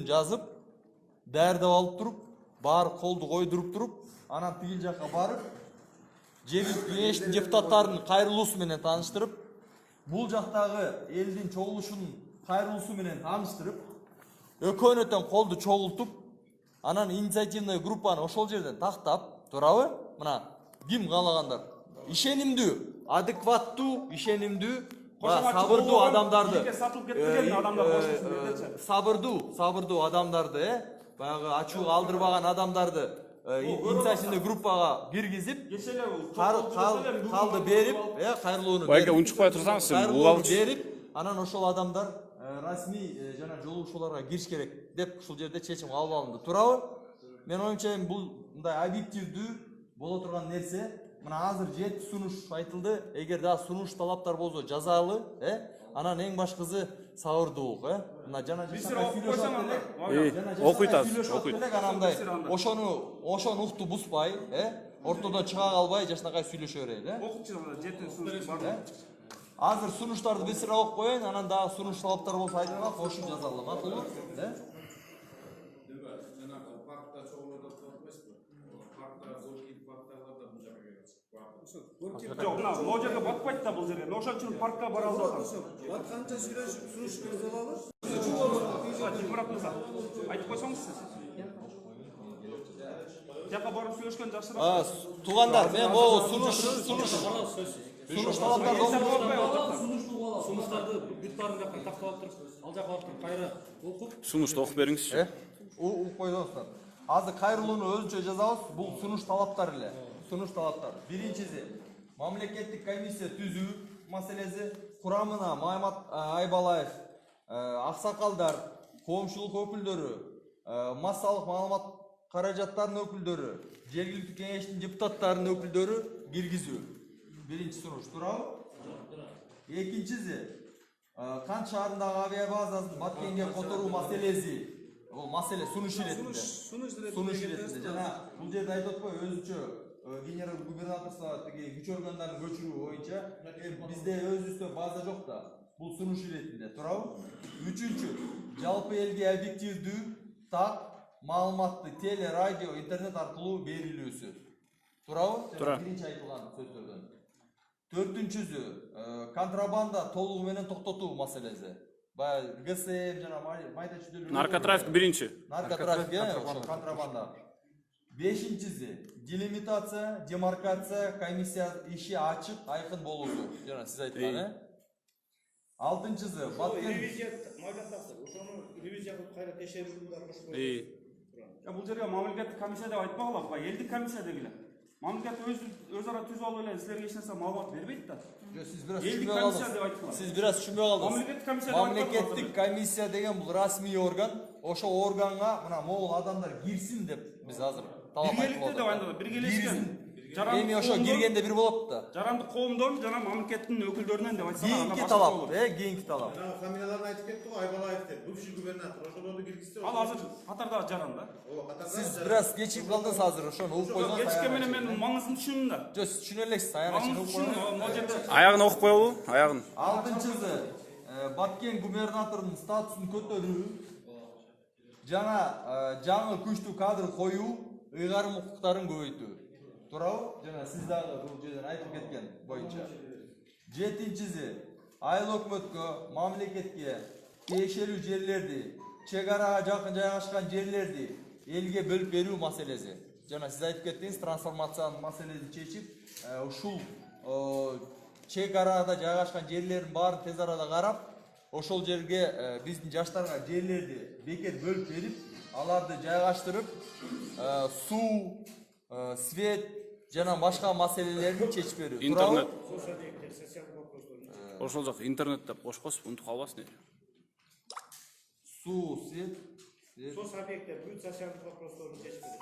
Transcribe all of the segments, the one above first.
сөздөрүн жазып, даярдап алып туруп, баары колду койдуруп туруп, анан тигил жакка барып, жергиликтүү кеңештин депутаттарынын кайрылуусу менен тааныштырып, бул жактагы элдин чогулушунун кайрылуусу менен тааныштырып, экөөнө тең колду чогултуп, анан инициативный группаны ошол жерден тактап, туурабы? Мына ким каалагандар? Ишенимдүү, адекваттуу, ишенимдүү, сабырдуу адамдарды, сабырдуу адамдарды, баягы ачууга алдырбаган адамдарды инициативный группага киргизип, калды берип, кайрылууну байке унчукпай турсаңыз, кайрылууну берип, анан ошол адамдар расмий жана жолугушууларга кириш керек деп ушул жерде чечим кабыл алынды. Туурабы? Мен оюмча бул мындай объективдүү боло турган нерсе. Мына азыр 7 сунуш айтылды. Эгер да сунуш талаптар болсо жазалы, анан эң башкысы сабырдуулук, Мына жана ошону укту бузбай, ортодон чыга калбай, жашнакай сүйлөшө берели, Окутчу 7 сунуш бар. Азыр сунуштарды бесире окуп коеюн, анан дагы сунуш талаптар болсо айтыңlar, кошуп жазалы, макулбу? Жок, могу жерге батпайт да бул жерге. Ошон үчүн паркка бара алып атам. Батканча сүйлөшүп, сунуш берип алалы. Депутат мырза, айтып койсоңуз сиз. Жакка барып сүйлөшкөн жакшыраак. Туугандар, мен могу сунуш талаптарды сунуштарды бүт барын жакка тактап алып туруп, ал жакка барып туруп кайра окуп, сунушты окуп бериңизчи. Угуп койдуңуздар. Азыр кайрылууну өзүнчө жазабыз, бул сунуш талаптар эле. Сунуш талаптар. Биринчиси, мамлекеттик комиссия түзүү маселеси, курамына Маймат Айбалаев, аксакалдар, коомчулук өкүлдөрү, массалык маалымат каражаттарынын өкүлдөрү, жергиликтүү кеңештин депутаттарынын өкүлдөрү киргизүү. Биринчи сунуш, туурабы? Экинчиси, Кант шаарындагы авиабазасын Баткенге которуу маселеси. Бул маселе сунуш иретинде. Сунуш иретинде. Жана бул жерде айтып атпайбы, өзүнчө генерал губернаторство тиги күч органдарын көчүрүү боюнча бизде өзүбүздө база жок да. Бул сунуш иретинде, туурабы? Үчүнчү, жалпы элге объективдүү, так, маалыматты теле, радио, интернет аркылуу берилүүсү. Туурабы? Туура. Биринчи айтылган сөздөрдөн. Төртүнчүсү, контрабанда толугу менен токтотуу маселеси. Баягы ГСМ жана майда чүйдөлөр. Наркотрафик биринчи. Наркотрафик, контрабанда. Бешинчиси, делимитация, демаркация, комиссия иши ачык, айкын болуусу. Жана сиз айткан, Алтынчысы, Баткен Ошону ревизия кылып кайра текшерүүгө кошуп Бул жерге мамлекеттик комиссия деп айтпагыла, элдик комиссия дегиле. Мамлекет өз ара түзүп алып эле силерге эч нерсе маалымат бербейт да. Сиз бир аз түшүнбөй калдыңыз. Мамлекеттик комиссия деген бул расмий орган. Ошо органга мына могул адамдар кирсин деп биз азыр талап айтып атабыз. Биргелешкен. Эми ошо киргенде бир болот да. Жарандык коомдон жана мамлекеттин өкүлдөрүнөн деп айтсак, кийинки талап, кийинки талап. Фамилияларын айтып кетти го, Айбалаев деп. Бывший губернатор, ошолорду киргизсе. Ал азыр катардагы жаран да. Сиз бир аз кечип калдыңыз азыр, ошону угуп койдуңуз. Кечиккен менен мен маңызын түшүндүм да. Жок, сиз түшүнө элексиз, аягын угуп койдуңуз. Аягын окуп коелу, аягын. Алтынчысы, Баткен губернаторунун статусун көтөрүү жана жаңы күчтүү кадр коюу, ыйгарым укуктарын көбөйтүү. Туурабы? Жана сиз дагы бул жерден айтып кеткен боюнча. Жетинчиси, айыл өкмөткө, мамлекетке тиешелүү жерлерди, чек арага жакын жайгашкан жерлерди элге бөлүп берүү маселеси. Жана сиз айтып кеттиңиз, трансформациянын маселесин чечип, ушул чек арада жайгашкан жерлердин баарын тез арада карап, ошол жерге биздин жаштарга жерлерди бекер бөлүп берип, аларды жайгаштырып, суу, свет жана башка маселелерди чечип берүү. Интернет. Ошол жак интернет деп кошкосуп, унутуп калбасын. Суу, свет. Сос объекттер бүт социалдык вопросторду чечип берет.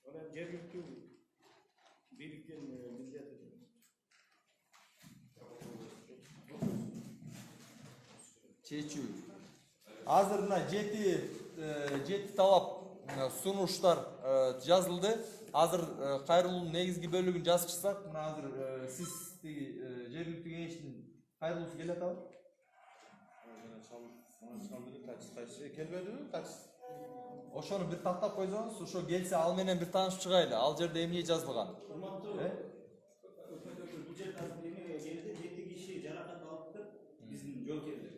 Аны жергиликтүү бийликтин милдети. Чечүү. Азыр мына 7 талап сунуштар жазылды. Азыр кайрылуунун негизги бөлүгүн жазып чыксак, мына азыр сиз жергиликтүү кеңештин кайрылуусу келе атабы? Келбедиби таксист? Ошону бир тактап койсоңуз, ошо келсе ал менен бир таанышып чыгайлы. Ал жерде эмне жазылган? Урматтуу бул жерде азыр эме келди, 7 киши жаракат алыптыр. Биздин жоокерлер.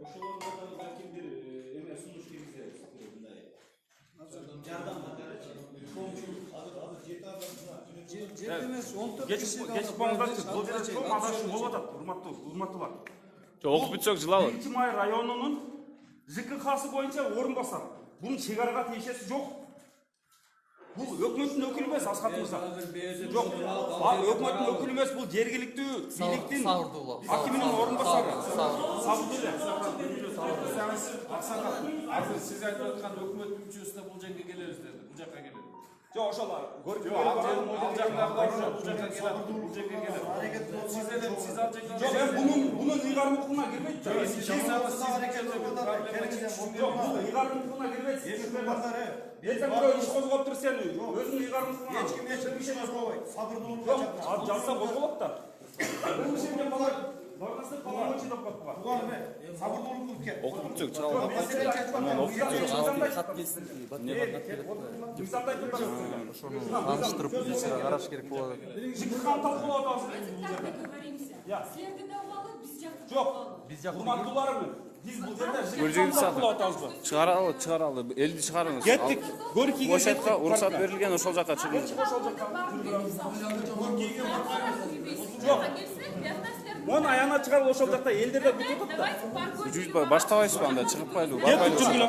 Ошолорго да балким бир эме сунуш киргизебиз. Мындай. Жардам катары коомчулук азыр 7 адам. Жети эмес, 14 киши. Geçip bağımdaştır. Bu жерде çok adaşım болуп атат, урматтуулар. Окуп бүтсөк жылабы. 1-Май районунун ЖКХ'сы боюнча орун басар. Bunun çegarага тиешеси жок. Бул өкмөттүн өкүлү эмес, Асхат мырза. Жок. Өкмөттүн өкүлү эмес, бул жергиликтүү бийликтин акиминин орун басары. Сабырдулла. Азыр сиз айтып аткан өкмөт мүчөсү да бул жерге келебиз деди. Бул жакка келет. Жок, ошолар. Ал жактагылар бул жакка келет. Бул жерге келет. Сиз элем сиз ал жерге. Жок, bunun ыйгармыкына кирбейт. Жок, бул ыйгармыкына кирбейт. Ертең бирөө иш козгоп тур сени. Өзүнүн ыйгармыкына. Эч ким эч ким козгобойт. Сабырдуулукка Жок, чакырат. ал жазса козголот да. Бул жерге баргасы полномочий деп коюп Буга эме сабырдуулук керек. Окуп бүтсөк жылабы. Таныштырып билишине караш керек болот. ЖКХ талкуулап атабыз. Силерде да убалы, биз жакта. Жок, урматтууларым. Биз бул жерде Көржөгүн ЖКХ талкуулап сатып. атабызбы? Чыгаралы, элди чыгарыңыз. Кеттик. Горькийге Площадка уруксат берилген, ошол жака чыгыңыз. Оны аяна чыгарып ошол жакта элдерде бүтүп атат да. Жүзбай баштабайсызбы анда, чыгып кайлы, барбайлы.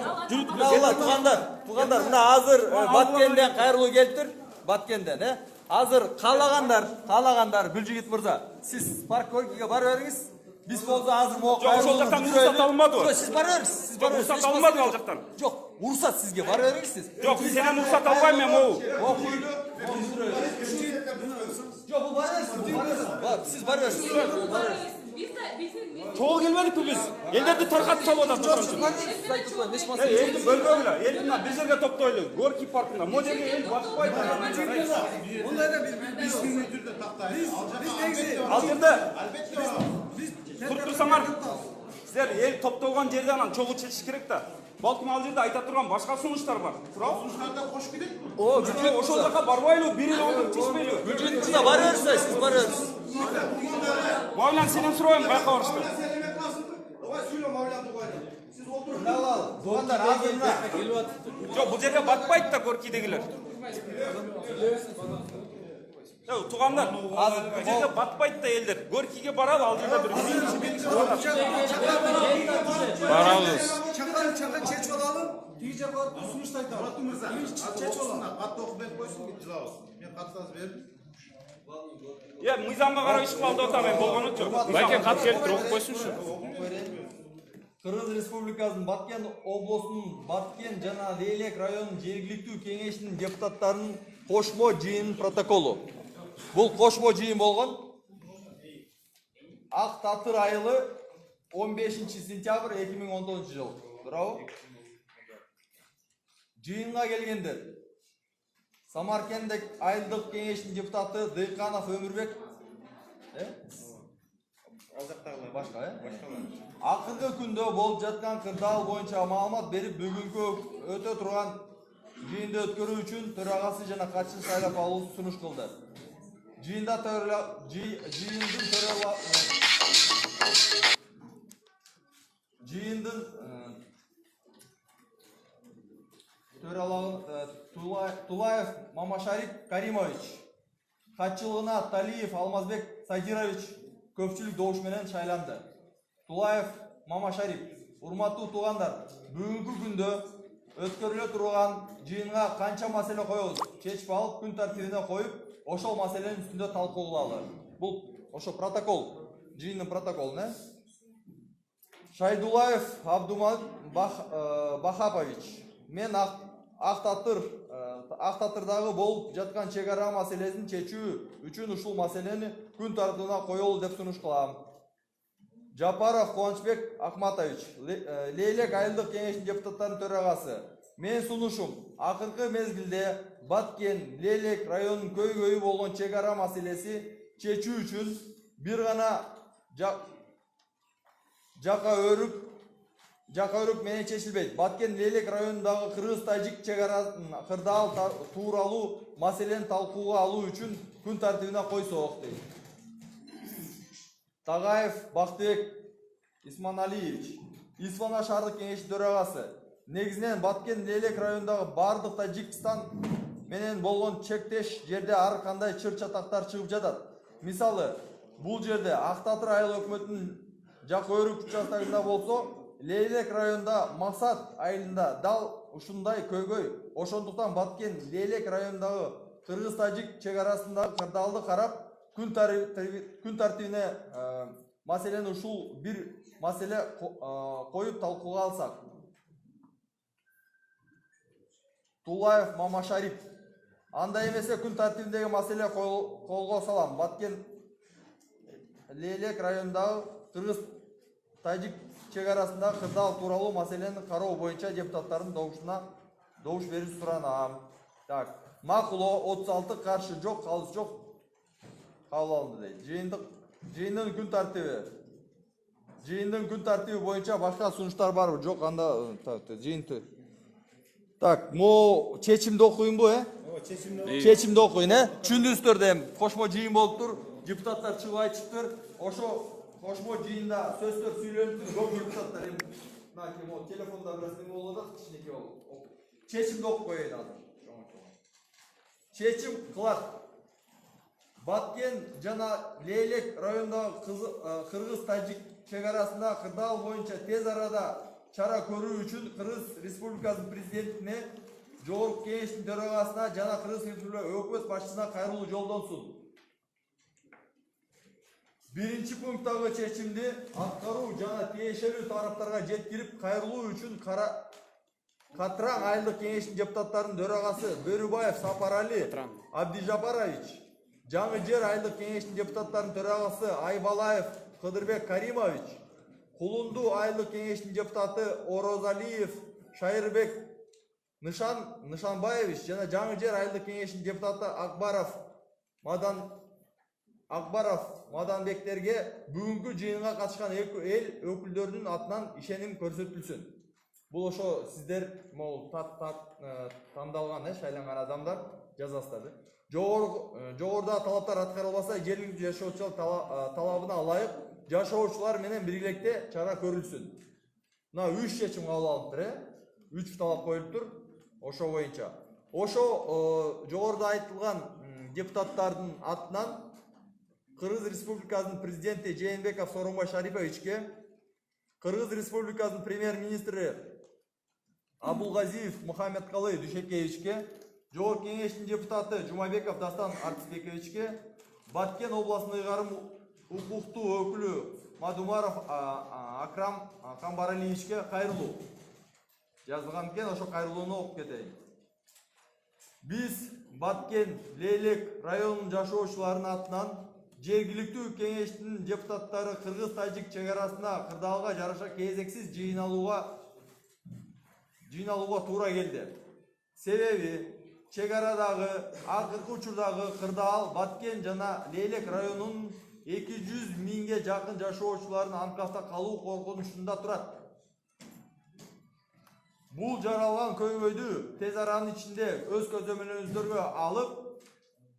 Туугандар, мына азыр Баткенден кайрылуу келиптир. Баткенден, Азыр каалагандар Гүлжигит мырза, сиз парк Горькийге бара бериңиз. Биз болсо азыр могу Жок, ошол жактан уруксат алынбадыбы? Жок, сиз бара бериңиз. Сиз бара бериңиз. Уруксат алынбады ал жактан. Жок, уруксат сизге бара бериңиз сиз. Жок, сенен уруксат албайм мен могу. Жок, бул бара бериңиз. Сиз бара бериңиз. Чогуу келбедикпи биз? Элдерди таркатып салып атат ошон үчүн. Элди бөлбөгүлө, элди мына бир жерге топтойлу. Горький паркында, могу жерге эл баспайт. Ал жерде туруп турсаңар, силер эл топтолгон жерде анан чогуу чечиш керек да. Балким ал жерде айта турган башка сунуштар бар. Туурабы? Сунуштарда кош кетет. Ошол жака барбайлы, бир эле ойдон чечпейлиби? Гүлжигит мырза бара бериңиз, сиз бара бериңиз. Мавлян сенен сурайм, каяка барышты? Туугандар, азыр мына Жок, бул жерге батпайт да Горькийдегилер. Туугандар, бул жерге батпайт да элдер. Горькийге баралы, ал жерде бир биринчи белгиси бар. Барабыз. Чакан чечип алалы. Тиги жака барып сунушту айтам. Мурат мырза, чечип алалы. Катты окуп берип койсун, жылабыз. Мен каттас бердим. Мыйзамга карап иш кылалы деп атам, мен болгону жок. Байке кат келиптир, окуп койсунчу. Кыргыз Республикасынын Баткен облусунун Баткен жана Лейлек районунун жергиликтүү кеңешинин депутаттарынын кошмо жыйынын протоколу. Бул кошмо жыйын болгон Ак Татыр айылы 15-сентябрь 2019-жыл. Туурабы? Жыйынга келгендер. Самаркендик айылдык кеңештин депутаты Дыйканов Өмүрбек. Ал жактагылар Башка, Акыркы күндө болуп жаткан кырдаал боюнча маалымат берип, бүгүнкү өтө турган жыйынды өткөрүү үчүн төрагасы жана катчысын сайлап алуу сунуш кылды. Жыйындын Тулаев Мамашарик Каримович, катчылыгына Талиев Алмазбек Садирович көпчүлүк добуш менен шайланды. Тулаев Мамашарик, урматтуу туугандар, бүгүнкү күндө өткөрүлө турган жыйынга канча маселе коебуз? Чечип алып, күн тартибине коюп, ошол маселенин үстүндө талкуулалы. Бул ошо протокол, жыйындын протоколу, Шайдулаев Абдумат Бахапович, мен Ак-Татырдагы болуп жаткан чек ара маселесин чечүү үчүн ушул маселени күн тартибине коелу деп сунуш кылам. Жапаров Кубанычбек Акматович, Лейлек айылдык кеңештин депутаттарынын төрагасы. Мен сунушум акыркы мезгилде Баткен, Лейлек районунун көйгөйү болгон чек ара маселеси чечүү үчүн бир гана жака өрүп Жака өрүк менен чечилбейт. Баткен Лелек районундагы кыргыз-тажик чегарасын кырдаал тууралуу маселени талкууга алуу үчүн күн тартибине койсок дейт. Тагаев Бактыбек Исманалиевич, Исфана шаардык кеңеши төрагасы. Негизинен Баткен Лелек районундагы бардык Тажикстан менен болгон чектеш жерде ар кандай чыр-чатактар чыгып жатат. Мисалы, бул жерде Актатыр айыл өкмөтүнүн Жака өрүк участогунда болсо, Лелек районунда Максат айылында дал ушундай көйгөй. Ошондуктан Баткен Лелек районундагы кыргыз-тажик чегарасындагы кырдаалды карап, күн тартибине маселени ушул бир маселе коюп талкууга алсак. Тулаев Мамашарип. Андай эмесе күн тартибиндеги маселе колго салам. Баткен Лелек районундагы кыргыз-тажик чегарасындагы кырдаал тууралуу маселени кароо боюнча депутаттардын добуш берүүсүн суранам. Так, макулоо 36 каршы жок, калыс жок. Кабыл алынды дейт. Жыйындын күн тартиби боюнча башка сунуштар барбы? Жок, анда жыйынты. Так, мо чечимди окуймбу, Чечимди окуйн, Түшүндүңүздөр да эми кошмо жыйын болуптур. Депутаттар чыгып айтышыптыр. Ошо кошмо жыйында сөздөр сүйлөнүптүр. Көп депутаттар эми мына телефонда бир нерсе болуп атат, кичинекей болуп. Чечимди окуп коеюн азыр. Чечим кылат. Баткен жана Лелек районундагы кыргыз-тажик чегарасында кырдаал боюнча тез арада чара көрүү үчүн Кыргыз Республикасынын президентине, Жогорку кеңештин төрагасына жана Кыргыз Республикасы өкмөт башчысына кайрылуу жолдонсун. Биринчи пункттагы чечимди аткаруу жана тиешелүү тараптарга жеткирип кайрылуу үчүн Катраң айылдык кеңештин депутаттарынын төрагасы Бөрүбаев Сапарали Абдижапарович, Жаңы жер айылдык кеңештин депутаттарынын төрагасы Айбалаев Кыдырбек Каримович, Кулунду айылдык кеңештин депутаты Орозалиев Шайырбек Нышанбаевич жана Жаңы жер айылдык кеңештин депутаты Акбаров Маданбектерге бүгүнкү жыйынга катышкан эл өкүлдөрүнүн атынан ишеним көрсөтүлсүн. Бул ошо сиздер тандалган, шайланган адамдар жазасыздар. Жогоруда талаптар аткарылбаса, жергиликтүү жашоочулар талабына ылайык жашоочулар менен биргеликте чара көрүлсүн. Мына 3 чечим кабыл алыптыр, 3 талап коюлуптур. Ошо боюнча. Ошо жогоруда айтылган депутаттардын атынан Кыргыз Республикасынын президенти Жээнбеков Сооронбай Шариповичке, Кыргыз Республикасынын премьер-министри Абулгазиев Мухаммедкалы Дүйшекеевичке, Жогорку кеңештин депутаты Жумабеков Дастан Артисбековичке, Баткен областын ыйгарым укуктуу өкүлү Мадумаров Акрам Камбаралиевичке кайрылуу жазылган экен. Ошо кайрылууну окуп кетейин. Биз Баткен Лелек районунун жашоочуларынын атынан жергиликтүү кеңештин депутаттары кыргыз-тажик чегарасына кырдаалга жараша кезексиз жыйналууга туура келди. Себеби чегарадагы акыркы учурдагы кырдаал Баткен жана Лелек районунун 200 миңге жакын жашоочуларынын анкафта калуу коркунучунда турат. Бул жаралган көйгөйдү тез аранын ичинде өз көзөмөлүңүздөргө алып,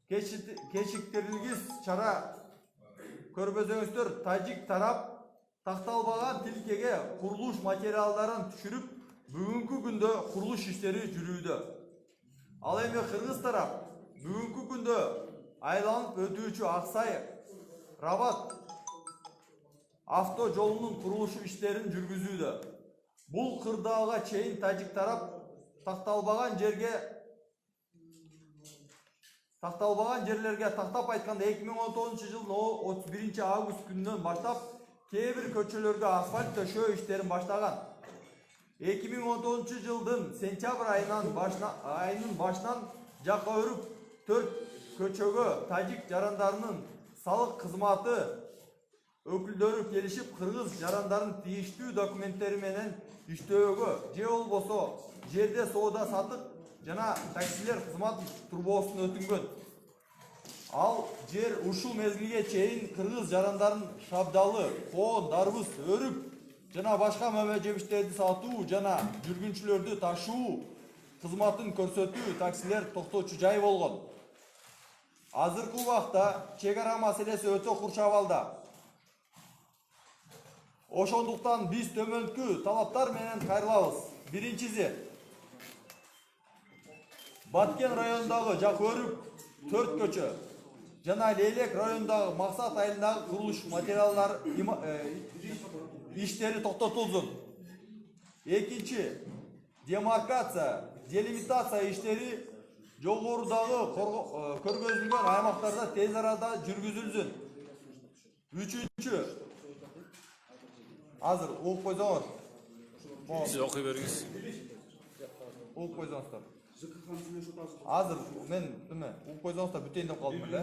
кечиктирилгис чара көрбөзөңүздөр. Тажик тарап такталбаган тилкеге курулуш материалдарын түшүрүп, бүгүнкү күндө курулуш иштери жүрүүдө. Ал эми кыргыз тарап бүгүнкү күндө айланып өтүүчү Аксай Рабат авто жолунун курулушу иштерин жүргүзүүдө. Бул кырдаалга чейин тажик тарап такталбаган жерлерге тактап айтканда 2019 жылдын 31 август күнүнөн баштап кээ бир көчөлөргө асфальт төшөө иштерин баштаган. 2019 жылдын сентябрь айынын башынан Жака өрүк 4 көчөгө тажик жарандарынын салык кызматы өкүлдөрү келишип, кыргыз жарандарын тийиштүү документтери менен иштөөгө же болбосо жерде соода сатык жана таксилер кызмат турбоосун өтүнгөн. Ал жер ушул мезгилге чейин кыргыз жарандарын Шабдалы, Коон, Дарбыз, Өрүк жана башка мөмөжебиштерди сатуу жана жүргүнчүлөрдү ташуу кызматын көрсөтүү таксилер токтоочу жай болгон. Азыркы убакта чек ара маселеси өтө курч абалда. Ошондуктан биз төмөнкү талаптар менен кайрылабыз. Биринчиси, Баткен районундагы Жакөрүк 4 көчө жана Лейлек районундагы Максат айылындагы курулуш материалдар иштери токтотулсын. Экинчи, демаркация, делимитация иштери жогорудагы көргөзүлгөн аймактарда тез арада жүргүзүлсүн. Үчүнчү, азыр угуп койсоңуз. Siz okuy beriniz. Угуп койсоңуздар. Азыр мен угуп койсоңуздар бүтөйүн деп калдым эле.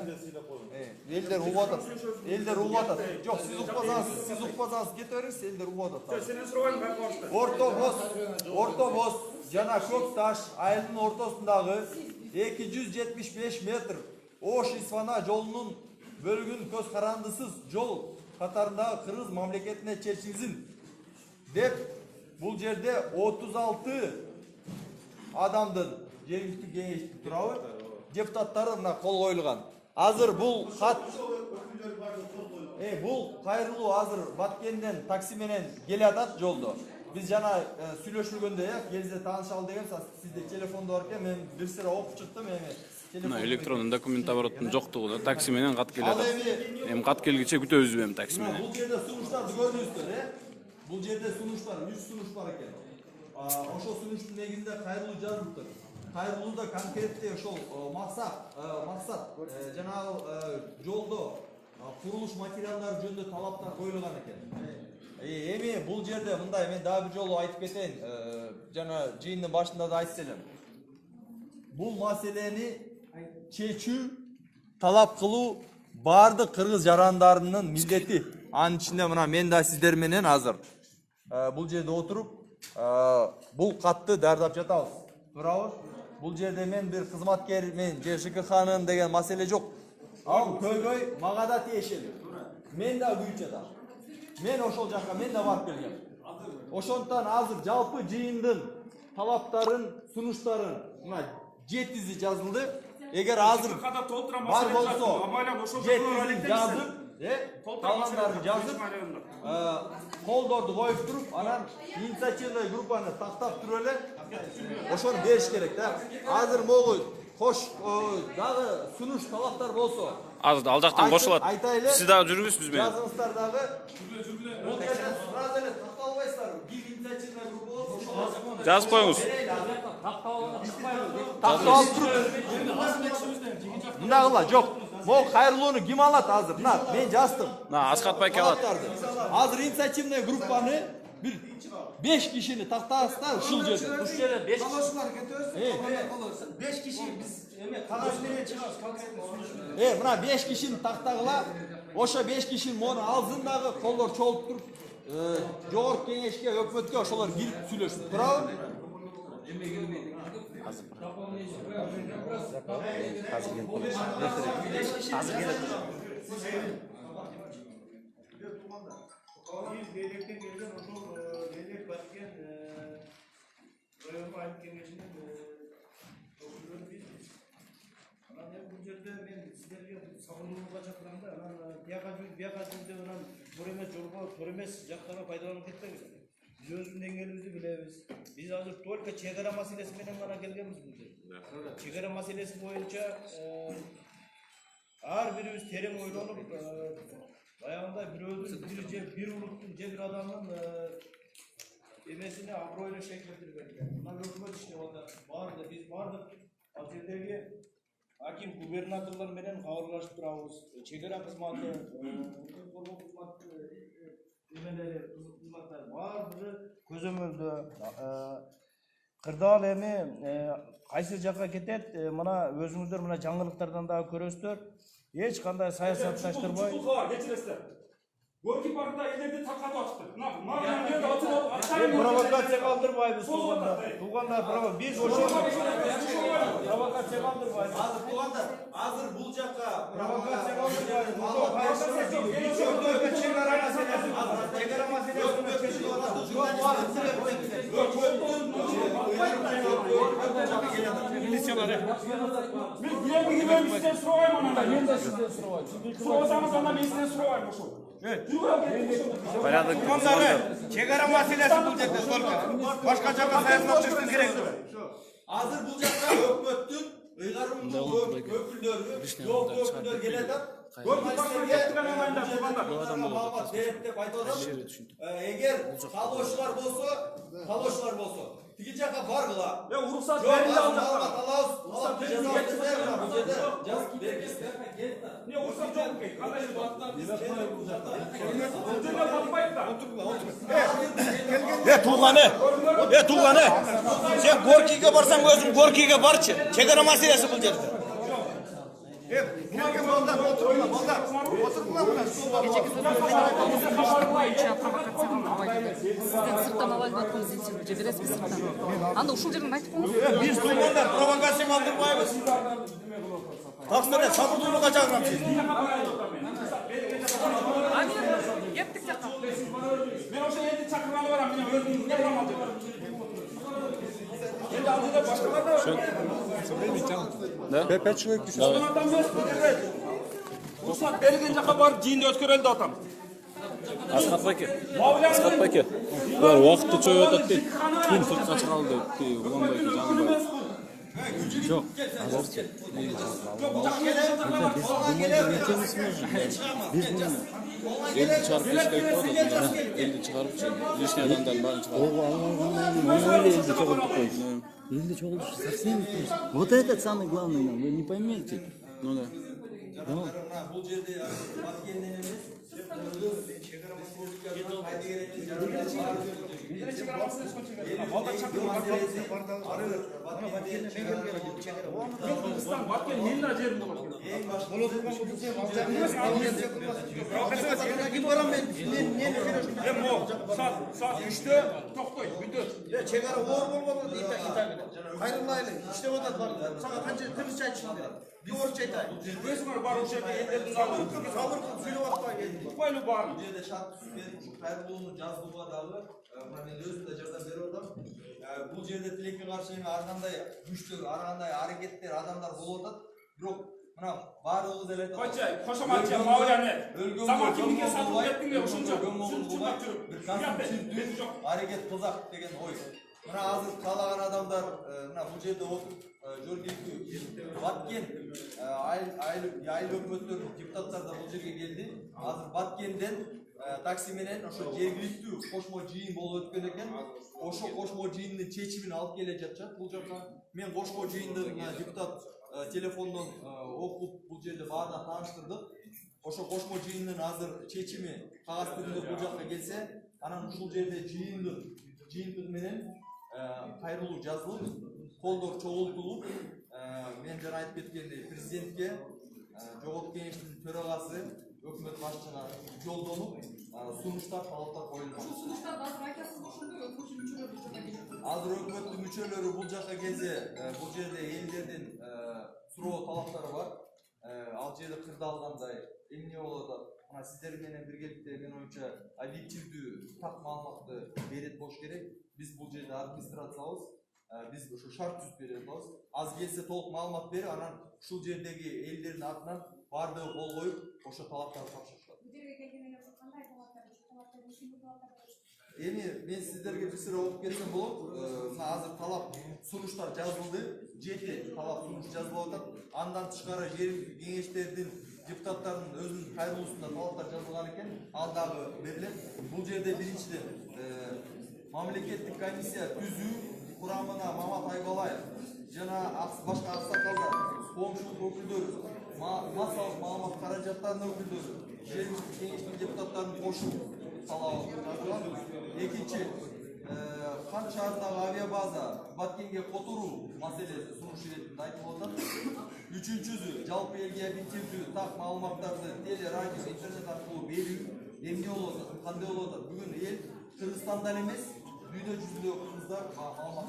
Элдер угуп атат. Элдер угуп атат. Жок, сиз укпасаңыз кете бериңиз, элдер угуп атат. Сенен сурабайм бак Ортобоз жана Көк Таш айылдын ортосундагы 275 метр Ош Исфана жолунун бөлүгүн көз карандысыз жол катарындагы Кыргыз мамлекетине чечилсин деп бул жерде 36 адамдын жергиликтүү кеңештин турабы депутаттары мына кол коюлган. Азыр бул кат бул кайрылуу азыр Баткенден такси менен келе атат жолдо. Biz jana сүйлөшүлгөндө келсе таанышалы деген сизде телефондо бар экен, мен бир сыра окуп чыктым Мына электрондун документ оборотунун жоктугу да такси менен кат келет. Эми кат келгиче күтөбүз эми такси менен. Бул жерде сунуштарды көрдүңүздөр, Бул жерде сунуштар, 3 сунуш бар экен. Ошол сунуштун негизинде кайрылуу жазылыптыр. Кайрылууда конкретте ошол максат жанагы жолдо курулуш материалдары жөнүндө талаптар коюлган экен. Эми бул жерде мындай мен дагы бир жолу айтып кетейин, жана жыйындын башында да айтып элем. Бул маселени чечүү, талап кылуу бардык кыргыз жарандарынын милдети. Анын ичинде мына мен да сиздер менен азыр бул жерде отуруп бул катты даярдап жатабыз. Туурабы? Бул жерде мен бир кызматкер мен же ЖКХнын деген маселе жок. Ал көйгөй мага да тиешелүү. Мен да күйүп жатам. Мен ошол жакка мен да барып келгем. Ошондуктан азыр жалпы жыйындын талаптарын, сунуштарын мына 7 жазылды. Эгер азыр бар болсо 7 жазып, калгандарын жазып, колдорду коюп туруп, анан инициативный группаны тактап туруп эле ошону бериш керек да. Азыр могу кош дагы сунуш талаптар болсо Азыр ал жактан кошулат. Сиз дагы жүрүңүз биз менен. Жазыңыздар дагы. Бул жерде сразу эле такталбайсыздар. Бир инициативный группа болсо ошол Жазып коюңуз. такталып туруп. Мындагыла жок. Могу кайрылууну ким алат азыр? Мына мен жаздым. Мына Аскат байке алат. Азыр инициативный группаны бир 5 кишини тактасыздар ушул жерде. Ушул жерде 5 киши. 5 киши biz кагаз менен чыгабыз конкретный сунуш. Мына 5 кишини тактагыла. Ошо 5 кишини мону алсын дагы колдор чогулуп туруп, жогорку кеңешке, өкмөткө ошолор кирип сүйлөшсүн. Туурабы? Biz Leylek'ten gelген ошол Leylek Баткен райондук айыл кеңешинин өкүлдөрү биз. Анан эми бул жерде мен сиздерге сабырдуулукка чакырам да, анан бияка жүрдү, анан туура эмес жолго, туура эмес жактарга пайдаланып кетпеңиз. Биз өзүбүздүн деңгээлибизди билебиз. Биз азыр только чек ара маселеси менен гана келгенбиз бул жерге. Чек ара маселеси боюнча ар бирибиз терең ойлонуп, баягында бирөөдүн бир улуттун же бир адамдын эмесине аброюна шек келтирбек. Мына өкмөт иштеп атат. Биз бардык ал жердеги аким губернаторлор менен кабарлашып турабыз. Чек ара кызматы, коргоо кызматы, кызматтар баардыгы көзөмөлдө. Кырдаал эми кайсы жакка кетет? Мына өзүңүздөр мына жаңылыктардан дагы көрөсүздөр. Эч кандай саясатташтырбай. Горький паркта элдерди таркатып атыптыр. Провокация калтырбайбыз тууганда. Биз ошол провокация калтырбайбыз. Азыр бул жакка Провокация калтырбайбыз. Чек ара маселеси. Men bilen gibi sizden sorayım ona. Ben de sizden sorayım. Sorsanız ona ben sizden sorayım ошо. Порядок. Chegara masalasi bu yerda только. Boshqa joyga sayohatlashishimiz kerak. Hozir bu yoqqa hukumatning uyg'urumli vakillari, yo'q vakillar keladi. Eğer kaloşlar bolsa, tigi jaka bargıla. Ya ruhsat verildi alacaklar. Ne ruhsat yok ki? Kandaşı batlar. Ödüne batmayıp da. Tuğlanı. Sen Gorki'ye barsan özün Gorki'ye barçı. Çegara meselesi bu yerda. Сізден сырттан алайын айтқымыз сен жібересіз сырттан. Анда ушул жерден айтып қойыңыз. Biz tuğlanlar provokasyon aldırmayız. Taksana sabırlılığa çağıram siz. Кеттік жаққа. Ben ошо елді чакырганı барам. Мен өзүм не кылам алып. Енді алдыда башкалар да. Sonradan mes bu жерде. Ruhsat берилген жака барып жыйынды өткөрөлдү атам. Асхат баке. Асхат баке. Бар уақытты чөйіп атат дейді. Күн сыртқа шығалды дейді. Уланбайды жанбайды. Жоқ. Елді шығарып ешкі айтып отыр. Елді шығарып лишний адамдардың барын шығарып. Или что лучше совсем не пусть. Вот это самое главное нам, вы не поймете. Ну да. Bu жерде Баткенден емес, Кыргызстан баткен мен да жерим болот. Saat 3'te toktayt, бүтөт. Chegara o'g'ir bo'lmadi deydi Italyada. Xayrullayli, ishlab o'tadi bor. Sana qancha tilcha aytishim kerak. Bir o'rcha aytay. Өзүңөр бар ошо жерде элдердин Sabır qilib сөйлеп atmay keldi. Укпайлы бар. Bu жерде шарт түспедік, Қайырлыұлының жазылуға дағы, мен өзім де жардам беріп отырмын. Бұл жерде тілекке қарсы арқандай күштер, арқандай әрекеттер, адамдар болып жатады. Бирок мына барлығы да айтады. Кочай, кошоматча мавляне. Заман кимге сатып кеттиңер ошончо. Сүрчүмөк жүрүп. Bir konstruktiv hareket kılsak деген ой. Мына азыр қалаған адамдар мына бұл жерде отырып жөргектүү Баткен айыл өкмөттөрүнүн депутаттары да бұл жерге келди. Азыр Баткенден такси менен ошо жергиликтүү кошмо жыйын болуп өткөн экен. Ошо кошмо жыйындын чечимин алып келе жатышат бул жака. Мен кошмо жыйынды депутат телефондон окуп бул жерде баарына тааныштырдык. Ошо кошмо жыйындын азыр чечими кагаз түрүндө бул жакка келсе, анан ушул жерде жыйынтык менен кайрылуу жазылып, колдор чогултулуп, мен жана айтып кеткендей президентке, жогорку кеңештин төрагасы, өкмөт башчысына жолдонуп, сунуштар, талаптар коюлган. Ушул сунуштарды азыр айтасызбы ошондой өкмөттүн мүчөлөрү бул жерге келет? Азыр өкмөттүн мүчөлөрү бул жакка келсе, бул жерде элдердин суроо талаптары бар. Ал жерде кырдаалгандай эмне болуп атат? Мына сиздер менен биргеликте мен оюмча объективдүү так маалыматты берет болуш керек. Биз бул жерде администрациябыз, биз ошо шарт түзүп бере атабыз. Аз келсе толук маалымат берип, анан ушул жердеги элдердин атынан баардыгы кол коюп, ошо талаптарды тапшырышат. Бул жерге келгенде кандай талаптар Эми мен сиздерге бир сыйра окуп кетсем болот. Мына азыр талап сунуштар жазылды, 7 талап сунуш жазылып атат. Андан тышкары жергиликтүү кеңештердин депутаттардын өзүнүн кайрылуусунда талаптар жазылган экен. Ал дагы берилет. Бул жерде биринчиден мамлекеттик комиссия түзүү курамына Мамат Айбалаев жана башка аксакалдар, коомчулук өкүлдөрү, массалык маалымат каражаттарынын өкүлдөрү, жергиликтүү кеңештин депутаттарын кошуп талап жазылган. Экинчи, Кан шаарындагы авиабаза Баткенге которуу маселеси сунуш иретинде айтылып атат. Үчүнчүсү, жалпы элге объективдүү так маалыматтарды теле, радио, интернет аркылуу берүү эмне болуп атат, кандай болуп атат? Бүгүн эл Кыргызстандан эмес, дүйнө жүзүндө кыргыздар маалымат алып